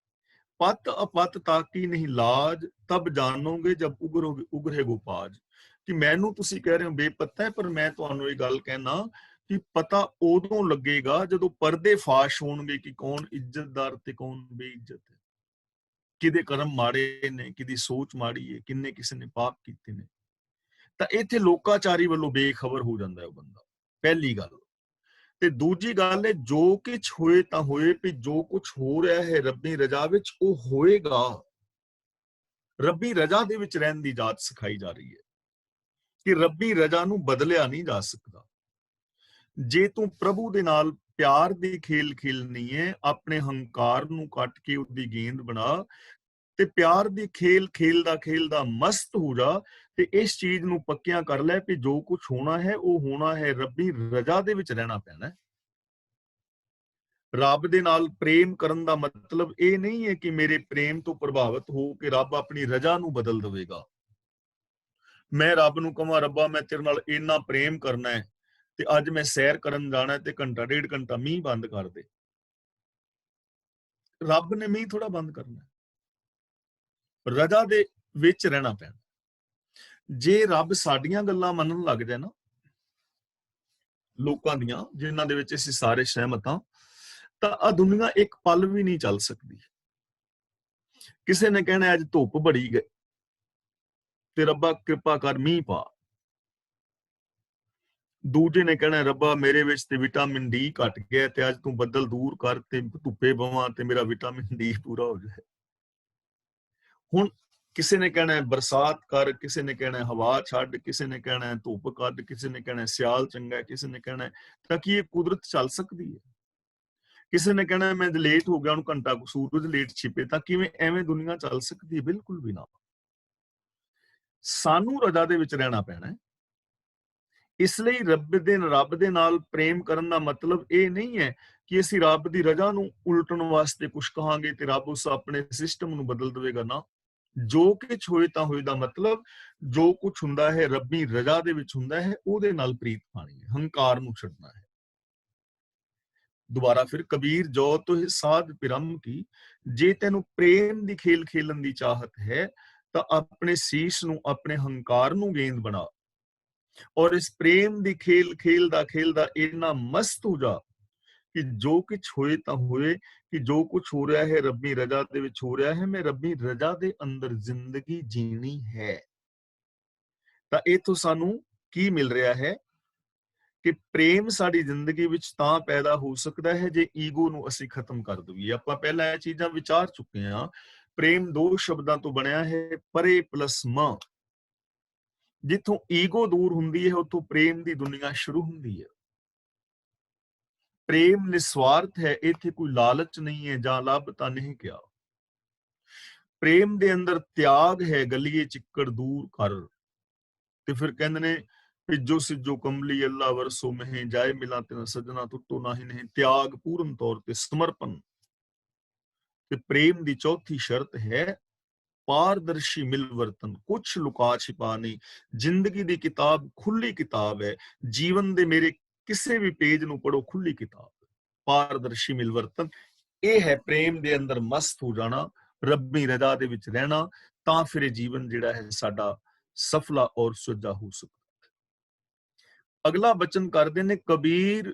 ਪਤ ਅਪਤ ਤਾਕੀ ਨਹੀਂ ਲਾਜ, ਤਬ ਜਾਣੋਗੇ ਜਬ ਉਗਰੇ ਗੋਪਾਜ। ਕਿ ਮੈਨੂੰ ਤੁਸੀਂ ਕਹਿ ਰਹੇ ਹੋ ਬੇਪਤਾ ਹੈ, ਪਰ ਮੈਂ ਤੁਹਾਨੂੰ ਇਹ ਗੱਲ ਕਹਿਣਾ ਕਿ ਪਤਾ ਉਦੋਂ ਲੱਗੇਗਾ ਜਦੋਂ ਪਰਦੇ ਫਾਸ਼ ਹੋਣਗੇ ਕਿ ਕੌਣ ਇੱਜ਼ਤਦਾਰ ਤੇ ਕੌਣ ਬੇਇੱਜ਼ਤ ਹੈ, ਕਿਹਦੇ ਕਰਮ ਮਾੜੇ ਨੇ, ਕਿਹਦੀ ਸੋਚ ਮਾੜੀ ਹੈ, ਕਿੰਨੇ ਕਿਸੇ ਨੇ ਪਾਪ ਕੀਤੇ ਨੇ। ਤਾਂ ਇੱਥੇ ਲੋਕਾਚਾਰੀ ਵੱਲੋਂ ਬੇਖਬਰ ਹੋ ਜਾਂਦਾ ਹੈ ਉਹ ਬੰਦਾ, ਪਹਿਲੀ ਗੱਲ। ਤੇ ਦੂਜੀ ਗੱਲ ਹੈ, ਜੋ ਕੁਛ ਹੋਏ ਤਾਂ ਹੋਏ, ਵੀ ਜੋ ਕੁਛ ਹੋ ਰਿਹਾ ਹੈ ਰੱਬੀ ਰਜ਼ਾ ਵਿੱਚ ਉਹ ਹੋਏਗਾ। ਰੱਬੀ ਰਜ਼ਾ ਦੇ ਵਿੱਚ ਰਹਿਣ ਦੀ ਜਾਚ ਸਿਖਾਈ ਜਾ ਰਹੀ ਹੈ, ਕਿ ਰੱਬੀ ਰਜ਼ਾ ਨੂੰ ਬਦਲਿਆ ਨਹੀਂ ਜਾ ਸਕਦਾ। ਜੇ ਤੂੰ ਪ੍ਰਭੂ ਦੇ ਨਾਲ ਪਿਆਰ ਦੀ ਖੇਲ ਖੇਲਣੀ ਹੈ, ਆਪਣੇ ਹੰਕਾਰ ਨੂੰ ਕੱਟ ਕੇ ਉਹਦੀ ਗੇਂਦ ਬਣਾ, ਤੇ ਪਿਆਰ ਦੀ ਖੇਲ ਖੇਲਦਾ ਮਸਤ ਹੋ ਜਾ। ਤੇ ਇਸ ਚੀਜ਼ ਨੂੰ ਪੱਕਿਆਂ ਕਰ ਲੈ ਕਿ ਜੋ ਕੁਝ ਹੋਣਾ ਹੈ ਉਹ ਹੋਣਾ ਹੈ, ਰੱਬੀ ਰਜ਼ਾ ਦੇ ਵਿੱਚ ਰਹਿਣਾ ਪੈਣਾ। ਰੱਬ ਦੇ ਨਾਲ ਪ੍ਰੇਮ ਕਰਨ ਦਾ ਮਤਲਬ ਇਹ ਨਹੀਂ ਹੈ ਕਿ ਮੇਰੇ ਪ੍ਰੇਮ ਤੋਂ ਪ੍ਰਭਾਵਿਤ ਹੋ ਕੇ ਰੱਬ ਆਪਣੀ ਰਜ਼ਾ ਨੂੰ ਬਦਲ ਦੇਵੇਗਾ। ਮੈਂ ਰੱਬ ਨੂੰ ਕਹਾਂ ਰੱਬਾ ਮੈਂ ਤੇਰੇ ਨਾਲ ਇੰਨਾ ਪ੍ਰੇਮ ਕਰਨਾ ਹੈ, ਤੇ ਅੱਜ ਮੈਂ ਸੈਰ ਕਰਨ ਜਾਣਾ ਤੇ ਘੰਟਾ ਡੇਢ ਘੰਟਾ ਮੀਂਹ ਬੰਦ ਕਰ ਦੇ। ਰੱਬ ਨੇ ਮੀਂਹ ਥੋੜਾ ਬੰਦ ਕਰਨਾ, ਰਜ਼ਾ ਦੇ ਵਿੱਚ ਰਹਿਣਾ ਪੈਣਾ। ਜੇ ਰੱਬ ਸਾਡੀਆਂ ਗੱਲਾਂ ਮੰਨਣ ਲੱਗ ਜਾਏ ਨਾ, ਲੋਕਾਂ ਦੀਆਂ, ਜਿਨ੍ਹਾਂ ਦੇ ਵਿੱਚ ਅਸੀਂ ਸਾਰੇ ਸਹਿਮਤ ਹਾਂ, ਤਾਂ ਆ ਦੁਨੀਆ ਇੱਕ ਪਲ ਵੀ ਨਹੀਂ ਚੱਲ ਸਕਦੀ। ਕਿਸੇ ਨੇ ਕਹਿਣਾ ਅੱਜ ਧੁੱਪ ਬੜੀ ਗਈ ਤੇ ਰੱਬਾ ਕਿਰਪਾ ਕਰ ਮੀਂਹ ਪਾ। ਦੂਜੇ ਨੇ ਕਹਿਣਾ ਰੱਬਾ ਮੇਰੇ ਵਿੱਚ ਤੇ ਵਿਟਾਮਿਨ ਡੀ ਘਟ ਗਿਆ ਤੇ ਅੱਜ ਤੂੰ ਬੱਦਲ ਦੂਰ ਕਰ ਤੇ ਧੁੱਪੇ ਬਵਾਂ ਤੇ ਮੇਰਾ ਵਿਟਾਮਿਨ ਡੀ ਪੂਰਾ ਹੋ ਜਾਏ। ਹੁਣ ਕਿਸੇ ਨੇ ਕਹਿਣਾ ਬਰਸਾਤ ਕਰ, ਕਿਸੇ ਨੇ ਕਹਿਣਾ ਹਵਾ ਛੱਡ, ਕਿਸੇ ਨੇ ਕਹਿਣਾ ਧੁੱਪ ਕੱਢ, ਕਿਸੇ ਨੇ ਕਹਿਣਾ ਸਿਆਲ ਚੰਗਾ, ਕਿਸੇ ਨੇ ਕਹਿਣਾ, ਤਾਂ ਕੀ ਇਹ ਕੁਦਰਤ ਚੱਲ ਸਕਦੀ ਹੈ? ਕਿਸੇ ਨੇ ਕਹਿਣਾ ਮੈਂ ਲੇਟ ਹੋ ਗਿਆ, ਉਹਨੂੰ ਘੰਟਾ ਕੁ ਸੂਰਜ ਲੇਟ ਛਿਪੇ, ਤਾਂ ਕਿਵੇਂ ਐਵੇਂ ਦੁਨੀਆ ਚੱਲ ਸਕਦੀ ਹੈ? ਬਿਲਕੁਲ ਵੀ ਨਾ। ਸਾਨੂੰ ਰਜਾ ਦੇ ਵਿੱਚ ਰਹਿਣਾ ਪੈਣਾ ਹੈ। ਇਸ ਲਈ ਰੱਬ ਦੇ ਨਾਲ ਪ੍ਰੇਮ ਕਰਨ ਦਾ ਮਤਲਬ ਇਹ ਨਹੀਂ ਹੈ ਕਿ ਅਸੀਂ ਰੱਬ ਦੀ ਰਜਾ ਨੂੰ ਉਲਟਣ ਵਾਸਤੇ ਕੁਝ ਕਹਾਂਗੇ ਤੇ ਰੱਬ ਉਸ ਆਪਣੇ ਸਿਸਟਮ ਨੂੰ ਬਦਲ ਦੇਵੇਗਾ। ਨਾ, ਜੋ ਕੁਛ ਹੋਏ ਤਾਂ ਹੋਏ ਦਾ ਮਤਲਬ ਜੋ ਕੁਝ ਹੁੰਦਾ ਹੈ ਰੱਬੀ ਰਜਾ ਦੇ ਵਿੱਚ ਹੁੰਦਾ ਹੈ, ਉਹਦੇ ਨਾਲ ਪ੍ਰੀਤ ਪਾਣੀ ਹੈ, ਹੰਕਾਰ ਨੂੰ ਛੱਡਣਾ ਹੈ। ਦੁਬਾਰਾ ਫਿਰ ਕਬੀਰ ਜੋ ਤੋਹਿ ਸਾਧ ਪਿਰਮ ਕੀ, ਜੇ ਤੈਨੂੰ ਪ੍ਰੇਮ ਦੀ ਖੇਲ ਖੇਲਣ ਦੀ ਚਾਹਤ ਹੈ ਤਾਂ ਆਪਣੇ ਸੀਸ ਨੂੰ, ਆਪਣੇ ਹੰਕਾਰ ਨੂੰ ਗੇਂਦ ਬਣਾ, ਔਰ ਇਸ ਪ੍ਰੇਮ ਦੀ ਖੇਲ ਖੇਲਦਾ ਇੰਨਾ ਮਸਤ ਹੋ ਜਾ ਕਿ ਜੋ ਕੁਛ ਹੋਏ ਤਾਂ ਹੋਏ, ਕਿ ਜੋ ਕੁਛ ਹੋ ਰਿਹਾ ਹੈ ਰੱਬੀ ਰਜਾ ਦੇ ਵਿੱਚ ਹੋ ਰਿਹਾ ਹੈ, ਮੈਂ ਰੱਬੀ ਰਜਾ ਦੇ ਅੰਦਰ ਜ਼ਿੰਦਗੀ ਜੀਣੀ ਹੈ। ਤਾਂ ਇਥੋਂ ਸਾਨੂੰ ਕੀ ਮਿਲ ਰਿਹਾ ਹੈ ਕਿ ਪ੍ਰੇਮ ਸਾਡੀ ਜ਼ਿੰਦਗੀ ਵਿੱਚ ਤਾਂ ਪੈਦਾ ਹੋ ਸਕਦਾ ਹੈ ਜੇ ਈਗੋ ਨੂੰ ਅਸੀਂ ਖਤਮ ਕਰ ਦਈਏ। ਆਪਾਂ ਪਹਿਲਾਂ ਇਹ ਚੀਜ਼ਾਂ ਵਿਚਾਰ ਚੁੱਕੇ ਹਾਂ। ਪ੍ਰੇਮ ਦੋ ਸ਼ਬਦਾਂ ਤੋਂ ਬਣਿਆ ਹੈ, ਪਰੇ ਪਲਸ ਮ। ਜਿੱਥੋਂ ਈਗੋ ਦੂਰ ਹੁੰਦੀ ਹੈ ਉੱਥੋਂ ਪ੍ਰੇਮ ਦੀ ਦੁਨੀਆ ਸ਼ੁਰੂ ਹੁੰਦੀ ਹੈ। ਪ੍ਰੇਮ ਨਿਸਵਾਰਥ ਹੈ, ਇੱਥੇ ਕੋਈ ਲਾਲਚ ਨਹੀਂ ਹੈ, ਜਾਂ ਲੱਭ ਤਾਂ ਨਹੀਂ ਕਿਹਾ। ਪ੍ਰੇਮ ਦੇ ਅੰਦਰ ਤਿਆਗ ਹੈ, ਗਲੀਏ ਚਿੱਕੜ ਦੂਰ ਕਰ। ਤੇ ਫਿਰ ਕਹਿੰਦੇ ਨੇ ਭਿੱਜੋ ਸਿੱਜੋ ਕਮਲੀ ਅੱਲਾ ਵਰਸੋ ਮਹਿ, ਜਾਏ ਮਿਲਾਂ ਤੇ ਸਜਣਾ ਟੁੱਟੋ ਨਾਹੀ ਨਹੀਂ। ਤਿਆਗ ਪੂਰਨ ਤੌਰ ਤੇ ਸਮਰਪਣ। ਤੇ ਪ੍ਰੇਮ ਦੀ ਚੌਥੀ ਸ਼ਰਤ ਹੈ ਪਾਰਦਰਸ਼ੀ ਮਿਲਵਰਤਨ, ਕੁਛ ਲੁਕਾ ਛਿਪਾ ਨਹੀਂ। ਜ਼ਿੰਦਗੀ ਦੀ ਕਿਤਾਬ ਖੁੱਲੀ ਕਿਤਾਬ ਹੈ, ਜੀਵਨ ਦੇ ਮੇਰੇ ਕਿਸੇ ਵੀ ਪੇਜ ਨੂੰ ਪੜੋ, ਖੁੱਲੀ ਕਿਤਾਬ। ਪਾਰਦਰਸ਼ੀ ਮਿਲਵਰਤਨ, ਇਹ ਹੈ ਪ੍ਰੇਮ ਦੇ ਅੰਦਰ ਮਸਤ ਹੋ ਜਾਣਾ, ਰੱਬੀ ਰਜ਼ਾ ਦੇ ਵਿੱਚ ਰਹਿਣਾ। ਤਾਂ ਫਿਰ ਇਹ ਜੀਵਨ ਜਿਹੜਾ ਹੈ ਸਾਡਾ ਸਫਲਾ ਔਰ ਸੁੱਜਾ ਹੋ ਸਕਦਾ। ਅਗਲਾ ਬਚਨ ਕਰਦੇ ਨੇ ਕਬੀਰ,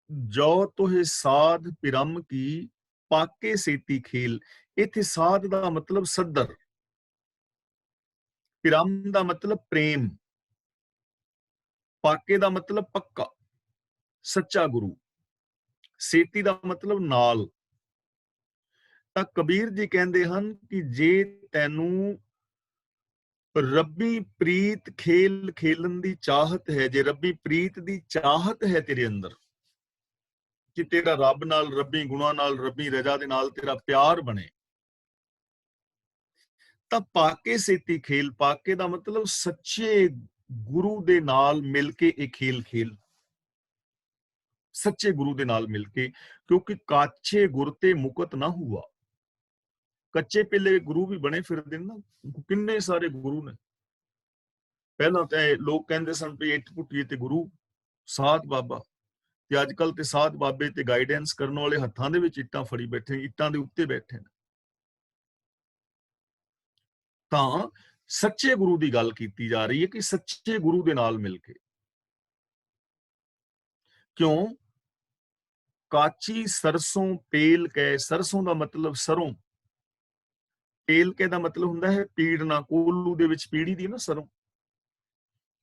ਜੋ ਤੋਹਿ ਸਾਧ ਪਿਰਮ ਕੀ, ਪਾਕੇ ਸੇਤੀ ਖੇਲ। ਇੱਥੇ ਸਾਧ ਦਾ ਮਤਲਬ ਸੱਦਰ, ਪਿਰਮ ਦਾ ਮਤਲਬ ਪ੍ਰੇਮ, ਪਾਕੇ ਦਾ ਮਤਲਬ ਪੱਕਾ ਸੱਚਾ ਗੁਰੂ, ਸੇਤੀ ਦਾ ਮਤਲਬ ਨਾਲ। ਤਾਂ ਕਬੀਰ ਜੀ ਕਹਿੰਦੇ ਹਨ ਕਿ ਜੇ ਤੈਨੂੰ ਰੱਬੀ ਪ੍ਰੀਤ ਖੇਲ ਖੇਲਣ ਦੀ ਚਾਹਤ ਹੈ, ਜੇ ਰੱਬੀ ਪ੍ਰੀਤ ਦੀ ਚਾਹਤ ਹੈ ਤੇਰੇ ਅੰਦਰ, ਕਿ ਤੇਰਾ ਰੱਬ ਨਾਲ, ਰੱਬੀ ਗੁਣਾਂ ਨਾਲ, ਰੱਬੀ ਰਜ਼ਾ ਦੇ ਨਾਲ ਤੇਰਾ ਪਿਆਰ ਬਣੇ, ਤਾਂ ਪਾਕੇ ਸੇਤੀ ਖੇਲ। ਪਾਕੇ ਦਾ ਮਤਲਬ ਸੱਚੇ ਗੁਰੂ ਦੇ ਨਾਲ ਮਿਲ ਕੇ ਇਹ ਖੇਲ ਖੇਲ, ਸੱਚੇ ਗੁਰੂ ਦੇ ਨਾਲ ਮਿਲ ਕੇ। ਕਿਉਂਕਿ ਕਾਛੇ ਗੁਰ ਤੇ ਮੁਕਤ ਨਾ ਹੁਆ। ਕੱਚੇ ਪਿੱਲੇ ਗੁਰੂ ਵੀ ਬਣੇ ਫਿਰਦੇ ਨਾ, ਕਿੰਨੇ ਸਾਰੇ ਗੁਰੂ ਨੇ। ਪਹਿਲਾਂ ਤਾਂ ਲੋਕ ਕਹਿੰਦੇ ਸਨ ਵੀ ਇੱਟ ਪੁੱਟੀਏ ਤੇ ਗੁਰੂ ਸਾਧ ਬਾਬਾ, ਤੇ ਅੱਜ ਕੱਲ ਤੇ ਸਾਧ ਬਾਬੇ ਤੇ ਗਾਈਡੈਂਸ ਕਰਨ ਵਾਲੇ ਹੱਥਾਂ ਦੇ ਵਿੱਚ ਇੱਟਾਂ ਫੜੀ ਬੈਠੇ, ਇੱਟਾਂ ਦੇ ਉੱਤੇ ਬੈਠੇ ਨੇ। ਤਾਂ ਸੱਚੇ ਗੁਰੂ ਦੀ ਗੱਲ ਕੀਤੀ ਜਾ ਰਹੀ ਹੈ ਕਿ ਸੱਚੇ ਗੁਰੂ ਦੇ ਨਾਲ ਮਿਲ ਕੇ। ਕਿਉਂ? ਕਾਚੀ ਸਰਸੋਂ ਪੇਲ ਕੈ, ਸਰਸੋਂ ਦਾ ਮਤਲਬ ਸਰੋਂ, ਪੇਲ ਕੇ ਦਾ ਮਤਲਬ ਹੁੰਦਾ ਹੈ ਪੀੜਨਾ। ਕੋਲੂ ਦੇ ਵਿੱਚ ਪੀੜੀ ਦੀ ਨਾ ਸਰੋਂ।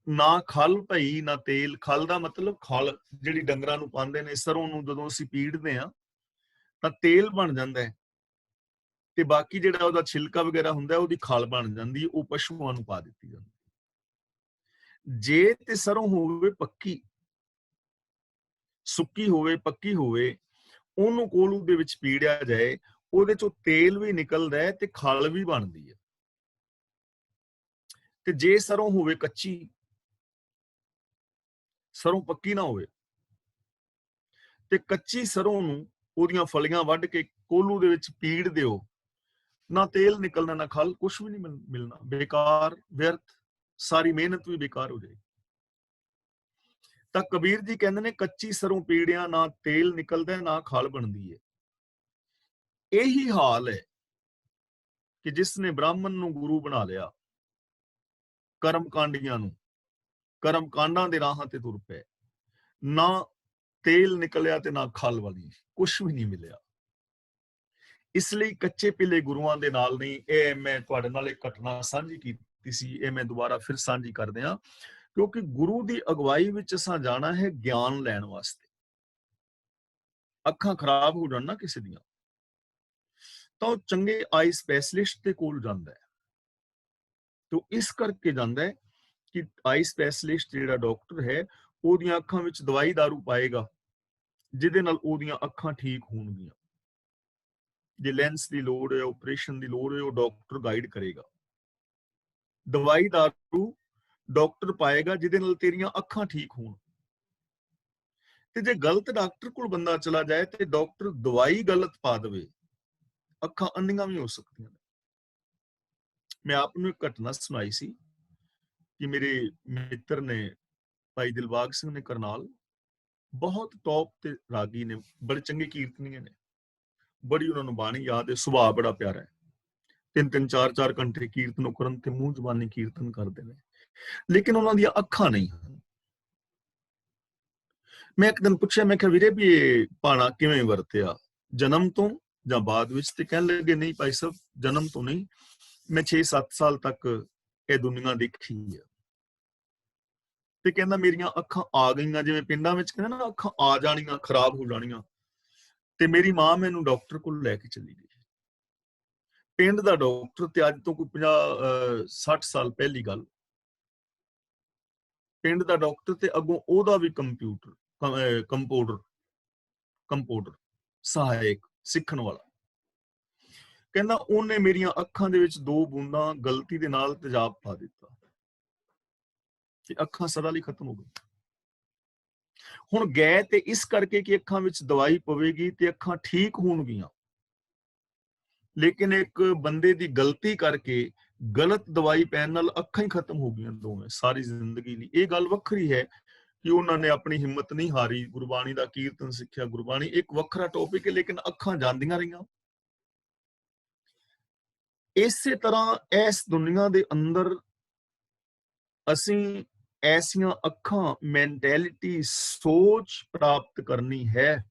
ਨਾ ਖਲ ਭਈ ਨਾ ਤੇਲ। ਖਲ ਦਾ ਮਤਲਬ ਖਲ ਜਿਹੜੀ ਡੰਗਰਾਂ ਨੂੰ ਪਾਉਂਦੇ ਨੇ। ਸਰੋਂ ਨੂੰ ਜਦੋਂ ਅਸੀਂ ਪੀੜਦੇ ਆ ਤਾਂ ਤੇਲ ਬਣ ਜਾਂਦਾ ਹੈ, ਤੇ ਬਾਕੀ ਜਿਹੜਾ ਉਹਦਾ ਛਿਲਕਾ ਵਗੈਰਾ ਹੁੰਦਾ ਉਹਦੀ ਖਲ ਬਣ ਜਾਂਦੀ, ਉਹ ਪਸ਼ੂਆਂ ਨੂੰ ਪਾ ਦਿੱਤੀ ਜਾਂਦੀ। ਜੇ ਤੇ ਸਰੋਂ ਹੋਵੇ ਪੱਕੀ, ਸੁੱਕੀ ਹੋਵੇ, ਪੱਕੀ ਹੋਵੇ, ਉਹਨੂੰ ਕੋਲੂ ਦੇ ਵਿੱਚ ਪੀੜਿਆ ਜਾਏ, ਉਹਦੇ ਚੋਂ ਤੇਲ ਵੀ ਨਿਕਲਦਾ ਹੈ ਤੇ ਖਲ ਵੀ ਬਣਦੀ ਹੈ। ਤੇ ਜੇ ਸਰੋਂ ਹੋਵੇ ਕੱਚੀ, ਸਰੋਂ ਪੱਕੀ ਨਾ ਹੋਵੇ, ਤੇ ਕੱਚੀ ਸਰੋਂ ਨੂੰ ਉਹਦੀਆਂ ਫਲੀਆਂ ਵੱਢ ਕੇ ਕੋਲੂ ਦੇ ਵਿੱਚ ਪੀੜ ਦਿਓ, ਨਾ ਤੇਲ ਨਿਕਲਣਾ ਨਾ ਖਲ, ਕੁਛ ਵੀ ਨਹੀਂ ਮਿਲਣਾ, ਬੇਕਾਰ, ਵਿਅਰਥ, ਸਾਰੀ ਮਿਹਨਤ ਵੀ ਬੇਕਾਰ ਹੋ ਜਾਏਗੀ। ਤਾਂ ਕਬੀਰ ਜੀ ਕਹਿੰਦੇ ਨੇ ਕੱਚੀ ਸਰੋਂ ਪੀੜਿਆ, ਨਾ ਤੇਲ ਨਿਕਲਦਾ ਨਾ ਖਲ ਬਣਦੀ ਹੈ। ਇਹੀ ਹਾਲ ਹੈ ਕਿ ਜਿਸ ਨੇ ਬ੍ਰਾਹਮਣ ਨੂੰ ਗੁਰੂ ਬਣਾ ਲਿਆ, ਕਰਮ ਕਾਂਡੀਆਂ ਨੂੰ, ਕਰਮ ਕਾਂਡਾਂ ਦੇ ਰਾਹਾਂ ਤੇ ਤੁਰ ਪਏ। ਨਾ ਤੇਲ ਨਿਕਲਿਆ ਤੇ ਨਾ ਖਲ ਵਾਲੀ, ਕੁਛ ਵੀ ਨਹੀਂ ਮਿਲਿਆ। ਇਸ ਲਈ ਕੱਚੇ ਪਿੱਲੇ ਗੁਰੂਆਂ ਦੇ ਨਾਲ ਨਹੀਂ। ਇਹ ਮੈਂ ਤੁਹਾਡੇ ਨਾਲ ਇੱਕ ਘਟਨਾ ਸਾਂਝੀ ਕੀਤੀ ਸੀ, ਇਹ ਮੈਂ ਦੁਬਾਰਾ ਫਿਰ ਸਾਂਝੀ ਕਰਦੇ ਹਾਂ, ਕਿਉਂਕਿ ਗੁਰੂ ਦੀ ਅਗਵਾਈ ਵਿੱਚ ਅਸਾਂ ਜਾਣਾ ਹੈ ਗਿਆਨ ਲੈਣ ਵਾਸਤੇ। ਅੱਖਾਂ ਖਰਾਬ ਹੋ ਜਾਣ ਨਾ ਕਿਸੇ ਦੀਆਂ, ਤਾਂ ਉਹ ਚੰਗੇ ਆਈ ਸਪੈਸ਼ਲਿਸਟ ਦੇ ਕੋਲ ਜਾਂਦਾ ਹੈ। ਤੇ ਇਸ ਕਰਕੇ ਜਾਂਦਾ ਹੈ ਕਿ ਆਈ ਸਪੈਸ਼ਲਿਸਟ ਜਿਹੜਾ ਡਾਕਟਰ ਹੈ, ਉਹਦੀਆਂ ਅੱਖਾਂ ਵਿੱਚ ਦਵਾਈ ਦਾਰੂ ਪਾਏਗਾ ਜਿਹਦੇ ਨਾਲ ਉਹਦੀਆਂ ਅੱਖਾਂ ਠੀਕ ਹੋਣਗੀਆਂ। ਜੇ ਲੈਂਸ ਦੀ ਲੋੜ ਹੈ, ਆਪਰੇਸ਼ਨ ਦੀ ਲੋੜ ਹੈ, ਉਹ ਡਾਕਟਰ ਗਾਈਡ ਕਰੇਗਾ। ਦਵਾਈ ਦਾਰੂ ਡਾਕਟਰ ਪਾਏਗਾ ਜਿਹਦੇ ਨਾਲ ਤੇਰੀਆਂ ਅੱਖਾਂ ਠੀਕ ਹੋਣ। ਤੇ ਜੇ ਗਲਤ ਡਾਕਟਰ ਕੋਲ ਬੰਦਾ ਚਲਾ ਜਾਏ ਤੇ ਡਾਕਟਰ ਦਵਾਈ ਗਲਤ ਪਾ ਦੇਵੇ, ਅੱਖਾਂ ਅੰਨੀਆਂ ਵੀ ਹੋ ਸਕਦੀਆਂ ਨੇ। ਮੈਂ ਆਪ ਨੂੰ ਇੱਕ ਘਟਨਾ ਸੁਣਾਈ ਸੀ ਕਿ ਮੇਰੇ ਮਿੱਤਰ ਨੇ, ਭਾਈ ਦਿਲਬਾਗ ਸਿੰਘ ਨੇ ਕਰਨਾਲ, ਬਹੁਤ ਟੌਪ ਤੇ ਰਾਗੀ ਨੇ, ਬੜੇ ਚੰਗੇ ਕੀਰਤਨੀਏ ਨੇ, ਬੜੀ ਉਹਨਾਂ ਨੂੰ ਬਾਣੀ ਯਾਦ ਹੈ, ਸੁਭਾਅ ਬੜਾ ਪਿਆਰਾ ਹੈ। 3-3 4-4 ਘੰਟੇ ਕੀਰਤਨ ਕਰਨ ਤੇ ਮੂੰਹ ਜ਼ਬਾਨੀ ਕੀਰਤਨ ਕਰਦੇ ਨੇ, ਲੇਕਿਨ ਉਹਨਾਂ ਦੀਆਂ ਅੱਖਾਂ ਨਹੀਂ। ਮੈਂ ਇੱਕ ਦਿਨ ਪੁੱਛਿਆ, ਮੈਂ ਕਿਹਾ ਵੀਰੇ ਵੀ ਇਹ ਭਾਣਾ ਕਿਵੇਂ ਵਰਤਿਆ, ਜਨਮ ਤੋਂ ਜਾਂ ਬਾਅਦ ਵਿੱਚ? ਤੇ ਕਹਿਣ ਲੱਗੇ ਨਹੀਂ ਭਾਈ ਸਾਹਿਬ, ਜਨਮ ਤੋਂ ਨਹੀਂ, ਮੈਂ 6-7 ਸਾਲ ਤੱਕ ਇਹ ਦੁਨੀਆ ਦੇਖੀ ਹੈ। ਤੇ ਕਹਿੰਦਾ ਮੇਰੀਆਂ ਅੱਖਾਂ ਆ ਗਈਆਂ, ਜਿਵੇਂ ਪਿੰਡਾਂ ਵਿੱਚ ਕਹਿੰਦੇ ਨਾ ਅੱਖਾਂ ਆ ਜਾਣੀਆਂ, ਖਰਾਬ ਹੋ ਜਾਣੀਆਂ। ਤੇ ਮੇਰੀ ਮਾਂ ਮੈਨੂੰ ਡਾਕਟਰ ਕੋਲ ਲੈ ਕੇ ਚਲੀ ਗਈ, ਪਿੰਡ ਦਾ ਡਾਕਟਰ। ਤੇ ਅੱਜ ਤੋਂ ਕੋਈ 50-60 ਸਾਲ ਪਹਿਲੀ ਗੱਲ, ਪਿੰਡ ਦਾ ਡਾਕਟਰ ਤੇ ਅੱਗੋਂ ਉਹਦਾ ਵੀ ਕੰਪਾਊਂਡਰ ਸਹਾਇਕ ਸਿੱਖਣ ਵਾਲਾ। ਕਹਿੰਦਾ ਉਹਨੇ ਮੇਰੀਆਂ ਅੱਖਾਂ ਦੇ ਵਿੱਚ 2 ਬੂੰਦਾਂ ਗਲਤੀ ਦੇ ਨਾਲ ਤੇਜ਼ਾਬ ਪਾ ਦਿੱਤਾ ਤੇ ਅੱਖਾਂ ਸਦਾ ਲਈ ਖਤਮ ਹੋ ਗਈ। ਹੁਣ ਗਏ ਤੇ ਇਸ ਕਰਕੇ ਕਿ ਅੱਖਾਂ ਵਿੱਚ ਦਵਾਈ ਪਵੇਗੀ ਤੇ ਅੱਖਾਂ ਠੀਕ ਹੋਣਗੀਆਂ, ਲੇਕਿਨ ਇੱਕ ਬੰਦੇ ਦੀ ਗਲਤੀ ਕਰਕੇ ਗਲਤ ਦਵਾਈ ਪੈਣ ਨਾਲ ਅੱਖਾਂ ਹੀ ਖਤਮ ਹੋ ਗਈਆਂ ਦੋਵੇਂ, ਸਾਰੀ ਜ਼ਿੰਦਗੀ ਲਈ। ਇਹ ਗੱਲ ਵੱਖਰੀ ਹੈ ਕਿ ਉਹਨਾਂ ਨੇ ਆਪਣੀ ਹਿੰਮਤ ਨਹੀਂ ਹਾਰੀ, ਗੁਰਬਾਣੀ ਦਾ ਕੀਰਤਨ ਸਿੱਖਿਆ। ਗੁਰਬਾਣੀ ਇੱਕ ਵੱਖਰਾ ਟੌਪਿਕ ਹੈ, ਲੇਕਿਨ ਅੱਖਾਂ ਜਾਂਦੀਆਂ ਰਹੀਆਂ। ਇਸੇ ਤਰ੍ਹਾਂ ਇਸ ਦੁਨੀਆ ਦੇ ਅੰਦਰ ਅਸੀਂ ਐਸੀਆਂ ਅੱਖਾਂ, ਮੈਂਟੈਲਿਟੀ, ਸੋਚ ਪ੍ਰਾਪਤ ਕਰਨੀ ਹੈ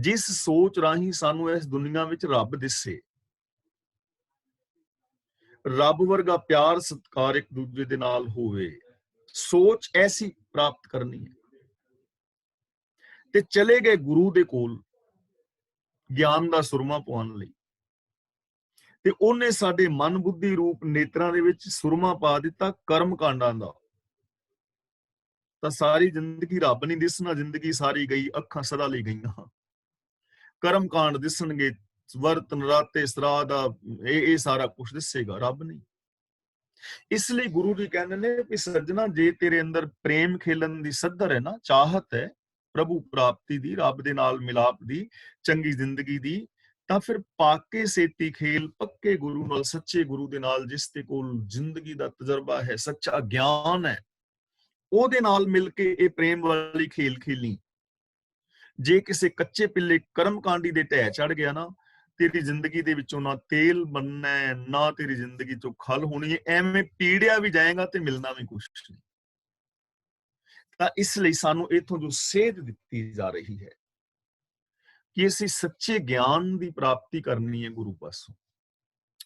ਜਿਸ ਸੋਚ ਰਾਹੀਂ ਸਾਨੂੰ ਇਸ ਦੁਨੀਆ ਵਿੱਚ ਰੱਬ ਦਿਸੇ, ਰੱਬ ਵਰਗਾ ਪਿਆਰ ਸਤਿਕਾਰ ਇੱਕ ਦੂਜੇ ਦੇ ਨਾਲ ਹੋਵੇ। ਸੋਚ ਐਸੀ ਪ੍ਰਾਪਤ ਕਰਨੀ ਹੈ। ਤੇ ਚਲੇ ਗਏ ਗੁਰੂ ਦੇ ਕੋਲ ਗਿਆਨ ਦਾ ਸੁਰਮਾ ਪਾਉਣ ਲਈ, ਤੇ ਉਹਨੇ ਸਾਡੇ ਮਨ ਬੁੱਧੀ ਰੂਪ ਨੇਤਰਾਂ ਦੇ ਵਿੱਚ ਸੁਰਮਾ ਪਾ ਦਿੱਤਾ ਕਰਮ ਕਾਂਡਾਂ ਦਾ। ਤਾਂ ਸਾਰੀ ਜ਼ਿੰਦਗੀ ਰੱਬ ਨਹੀਂ ਦਿਸਣਾ, ਜ਼ਿੰਦਗੀ ਸਾਰੀ ਗਈ, ਅੱਖਾਂ ਸਦਾ ਲਈ ਗਈਆਂ। ਕਰਮ ਕਾਂਡ ਦਿਸਣਗੇ, ਵਰਤ ਨਰਾਤੇ ਸਰਾਧ, ਇਹ ਸਾਰਾ ਕੁਝ ਦਿਸੇਗਾ, ਰੱਬ ਨਹੀਂ। ਇਸ ਲਈ ਗੁਰੂ ਜੀ ਕਹਿੰਦੇ ਨੇ ਕਿ ਸੱਜਣਾ, ਜੇ ਤੇਰੇ ਅੰਦਰ ਪ੍ਰੇਮ ਖੇਲਣ ਦੀ ਸੱਧਰ ਹੈ ਨਾ, ਚਾਹਤ ਹੈ ਪ੍ਰਭੂ ਪ੍ਰਾਪਤੀ ਦੀ, ਰੱਬ ਦੇ ਨਾਲ ਮਿਲਾਪ ਦੀ, ਚੰਗੀ ਜ਼ਿੰਦਗੀ ਦੀ, ਤਾਂ ਫਿਰ ਪਾਕੇ ਸੇਤੀ ਖੇਲ ਪੱਕੇ ਗੁਰੂ ਨਾਲ, ਸੱਚੇ ਗੁਰੂ ਦੇ ਨਾਲ, ਜਿਸ ਦੇ ਕੋਲ ਜ਼ਿੰਦਗੀ ਦਾ ਤਜਰਬਾ ਹੈ, ਸੱਚਾ ਗਿਆਨ ਹੈ, ਉਹਦੇ ਨਾਲ ਮਿਲ ਕੇ ਇਹ ਪ੍ਰੇਮ ਵਾਲੀ ਖੇਲ ਖੇਲੀ। ਜੇ ਕਿਸੇ ਕੱਚੇ ਪਿੱਲੇ ਕਰਮ ਕਾਂਡੀ ਦੇ ਢਹਿ ਚੜ ਗਿਆ ਨਾ, ਤੇਰੀ ਜ਼ਿੰਦਗੀ ਦੇ ਵਿੱਚੋਂ ਨਾ ਤੇਲ ਬਣਨਾ ਹੈ, ਨਾ ਤੇਰੀ ਜ਼ਿੰਦਗੀ ਚੋਂ ਖਲ ਹੋਣੀ ਹੈ। ਐਵੇਂ ਪੀੜਿਆ ਵੀ ਜਾਏਗਾ ਤੇ ਮਿਲਣਾ ਵੀ ਕੁਛ ਨਹੀਂ। ਤਾਂ ਇਸ ਲਈ ਸਾਨੂੰ ਇੱਥੋਂ ਜੋ ਸੇਧ ਦਿੱਤੀ ਜਾ ਰਹੀ ਹੈ ਕਿ ਅਸੀਂ ਸੱਚੇ ਗਿਆਨ ਦੀ ਪ੍ਰਾਪਤੀ ਕਰਨੀ ਹੈ ਗੁਰੂ ਪਾਸੋਂ,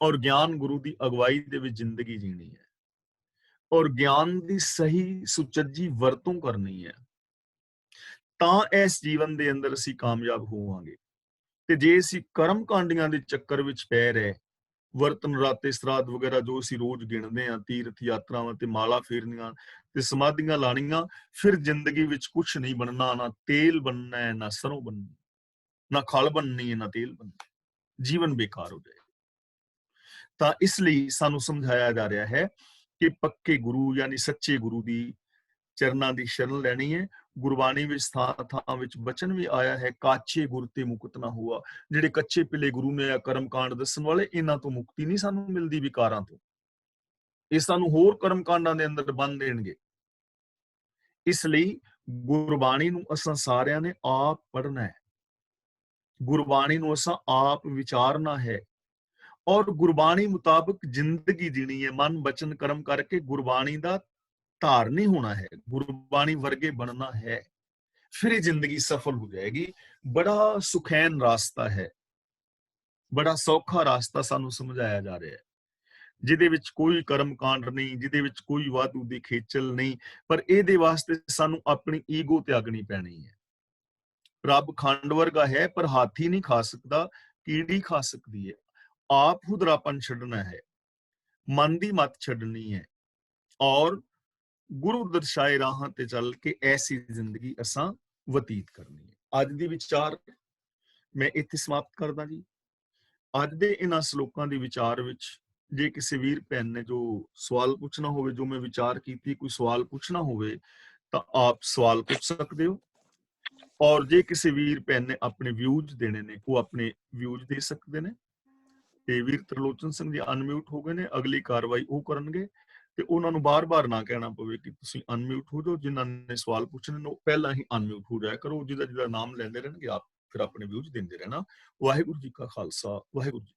ਔਰ ਗਿਆਨ ਗੁਰੂ ਦੀ ਅਗਵਾਈ ਦੇ ਵਿੱਚ ਜ਼ਿੰਦਗੀ ਜੀਣੀ ਹੈ, ਔਰ ਗਿਆਨ ਦੀ ਸਹੀ ਸੁਚੱਜੀ ਵਰਤੋਂ ਕਰਨੀ ਹੈ, ਤਾਂ ਇਸ ਜੀਵਨ ਦੇ ਅੰਦਰ ਅਸੀਂ ਕਾਮਯਾਬ ਹੋਵਾਂਗੇ। ਤੇ ਜੇ ਅਸੀਂ ਕਰਮ ਕਾਂਡੀਆਂ ਦੇ ਚੱਕਰ ਵਿੱਚ ਪੈ ਰਹੇ, ਵਰਤਨ ਰਾਤੇ ਸਰਾਧ ਵਗੈਰਾ ਜੋ ਅਸੀਂ ਰੋਜ਼ ਗਿਣਦੇ ਹਾਂ, ਤੀਰਥ ਯਾਤਰਾਵਾਂ ਤੇ ਮਾਲਾ ਫੇਰਨੀਆਂ ਤੇ ਸਮਾਧੀਆਂ ਲਾਣੀਆਂ, ਫਿਰ ਜ਼ਿੰਦਗੀ ਵਿੱਚ ਕੁਛ ਨਹੀਂ ਬਣਨਾ। ਨਾ ਤੇਲ ਬਣਨਾ ਹੈ, ਨਾ ਸਰੋਂ ਬਣਨੀ, ਨਾ ਖਲ ਬਣਨੀ ਹੈ, ਨਾ ਤੇਲ ਬਣਨਾ, ਜੀਵਨ ਬੇਕਾਰ ਹੋ ਜਾਏ। ਤਾਂ ਇਸ ਲਈ ਸਾਨੂੰ ਸਮਝਾਇਆ ਜਾ ਰਿਹਾ ਹੈ ਕਿ ਪੱਕੇ ਗੁਰੂ ਯਾਨੀ ਸੱਚੇ ਗੁਰੂ ਦੀ ਚਰਨਾਂ ਦੀ ਸ਼ਰਨ ਲੈਣੀ ਹੈ। ਗੁਰਬਾਣੀ ਵਿੱਚ ਥਾਂ ਵਿੱਚ ਬਚਨ ਵੀ ਆਇਆ ਹੈ, ਕਾਚੇ ਗੁਰ ਤੇ ਮੁਕਤ ਨਾ ਹੁਆ। ਜਿਹੜੇ ਕੱਚੇ ਪਿੱਲੇ ਗੁਰੂ ਨੇ, ਕਰਮ ਕਾਂਡ ਦੱਸਣ ਵਾਲੇ, ਇਹਨਾਂ ਤੋਂ ਮੁਕਤੀ ਨਹੀਂ ਸਾਨੂੰ ਮਿਲਦੀ ਵਿਕਾਰਾਂ ਤੋਂ, ਇਹ ਸਾਨੂੰ ਹੋਰ ਕਰਮ ਕਾਂਡਾਂ ਦੇ ਅੰਦਰ ਬੰਨ ਦੇਣਗੇ। ਇਸ ਲਈ ਗੁਰਬਾਣੀ ਨੂੰ ਅਸਾਂ ਸਾਰਿਆਂ ਨੇ ਆਪ ਪੜ੍ਹਨਾ ਹੈ, ਗੁਰਬਾਣੀ ਨੂੰ ਅਸਾਂ ਆਪ ਵਿਚਾਰਨਾ ਹੈ, ਔਰ ਗੁਰਬਾਣੀ ਮੁਤਾਬਕ ਜ਼ਿੰਦਗੀ ਜੀਣੀ ਹੈ, ਮਨ ਬਚਨ ਕਰਮ ਕਰਕੇ ਗੁਰਬਾਣੀ ਦਾ ਧਾਰਨੀ ਹੋਣਾ ਹੈ, ਗੁਰਬਾਣੀ ਵਰਗੇ ਬਣਨਾ ਹੈ, ਫਿਰ ਇਹ ਜ਼ਿੰਦਗੀ ਸਫਲ ਹੋ ਜਾਏਗੀ। ਬੜਾ ਸੁਖੈਨ ਰਾਸਤਾ ਹੈ, ਬੜਾ ਸੌਖਾ ਰਾਸਤਾ ਸਾਨੂੰ ਸਮਝਾਇਆ ਜਾ ਰਿਹਾ ਹੈ, ਜਿਹਦੇ ਵਿੱਚ ਕੋਈ ਕਰਮ ਕਾਂਡ ਨਹੀਂ, ਜਿਹਦੇ ਵਿੱਚ ਕੋਈ ਵਾਧੂ ਦੀ ਖੇਚਲ ਨਹੀਂ। ਪਰ ਇਹਦੇ ਵਾਸਤੇ ਸਾਨੂੰ ਆਪਣੀ ਈਗੋ ਤਿਆਗਣੀ ਪੈਣੀ ਹੈ। ਰੱਬ ਖੰਡ ਵਰਗਾ ਹੈ, ਪਰ ਹਾਥੀ ਨਹੀਂ ਖਾ ਸਕਦਾ, ਕੀੜੀ ਖਾ ਸਕਦੀ ਹੈ। ਆਪ ਹੁਦਰਾਪਨ ਛੱਡਣਾ ਹੈ, ਮਨ ਦੀ ਮੱਤ ਛੱਡਣੀ ਹੈ, ਔਰ ਗੁਰੂ ਦਰਸਾਏ ਰਾਹਾਂ ਤੇ ਚੱਲ ਕੇ ਐਸੀ ਜ਼ਿੰਦਗੀ ਅਸਾਂ ਬਤੀਤ ਕਰਨੀ ਹੈ। ਅੱਜ ਦੀ ਵਿਚਾਰ ਮੈਂ ਇੱਥੇ ਸਮਾਪਤ ਕਰਦਾ ਜੀ। ਅੱਜ ਦੇ ਇਹਨਾਂ ਸ਼ਲੋਕਾਂ ਦੇ ਵਿਚਾਰ ਵਿੱਚ ਜੇ ਕਿਸੇ ਵੀਰ ਭੈਣ ਨੇ ਜੋ ਸਵਾਲ ਪੁੱਛਣਾ ਹੋਵੇ, ਜੋ ਮੈਂ ਵਿਚਾਰ ਕੀਤੀ, ਕੋਈ ਸਵਾਲ ਪੁੱਛਣਾ ਹੋਵੇ ਤਾਂ ਆਪ ਸਵਾਲ ਪੁੱਛ ਸਕਦੇ ਹੋ। ਔਰ ਜੇ ਕਿਸੇ ਵੀਰ ਭੈਣ ਨੇ ਆਪਣੇ ਵਿਊਜ਼ ਦੇਣੇ ਨੇ, ਉਹ ਆਪਣੇ ਵਿਊਜ਼ ਦੇ ਸਕਦੇ ਨੇ। ਤੇ ਵੀਰ ਤਰਲੋਚਨ ਸਿੰਘ ਜੀ ਅਨਮਿਊਟ ਹੋ ਗਏ ਨੇ, ਅਗਲੀ ਕਾਰਵਾਈ ਉਹ ਕਰਨਗੇ ਤੇ ਉਹਨਾਂ ਨੂੰ ਬਾਰ-ਬਾਰ ਨਾ ਕਹਿਣਾ ਪਵੇ ਕਿ ਤੁਸੀਂ ਅਨਮਿਊਟ ਹੋ ਜਾਓ। ਜਿਨ੍ਹਾਂ ਨੇ ਸਵਾਲ ਪੁੱਛਣੇ ਨੇ ਉਹ ਪਹਿਲਾਂ ਹੀ ਅਨਮਿਊਟ ਹੋ ਜਾਇਆ ਕਰੋ। ਜਿਹਦਾ ਨਾਮ ਲੈਂਦੇ ਰਹਿਣਗੇ, ਆਪ ਫਿਰ ਆਪਣੇ ਵਿਊਜ਼ ਦਿੰਦੇ ਰਹਿਣਾ। ਵਾਹਿਗੁਰੂ ਜੀ ਕਾ ਖਾਲਸਾ, ਵਾਹਿਗੁਰੂ ਜੀ।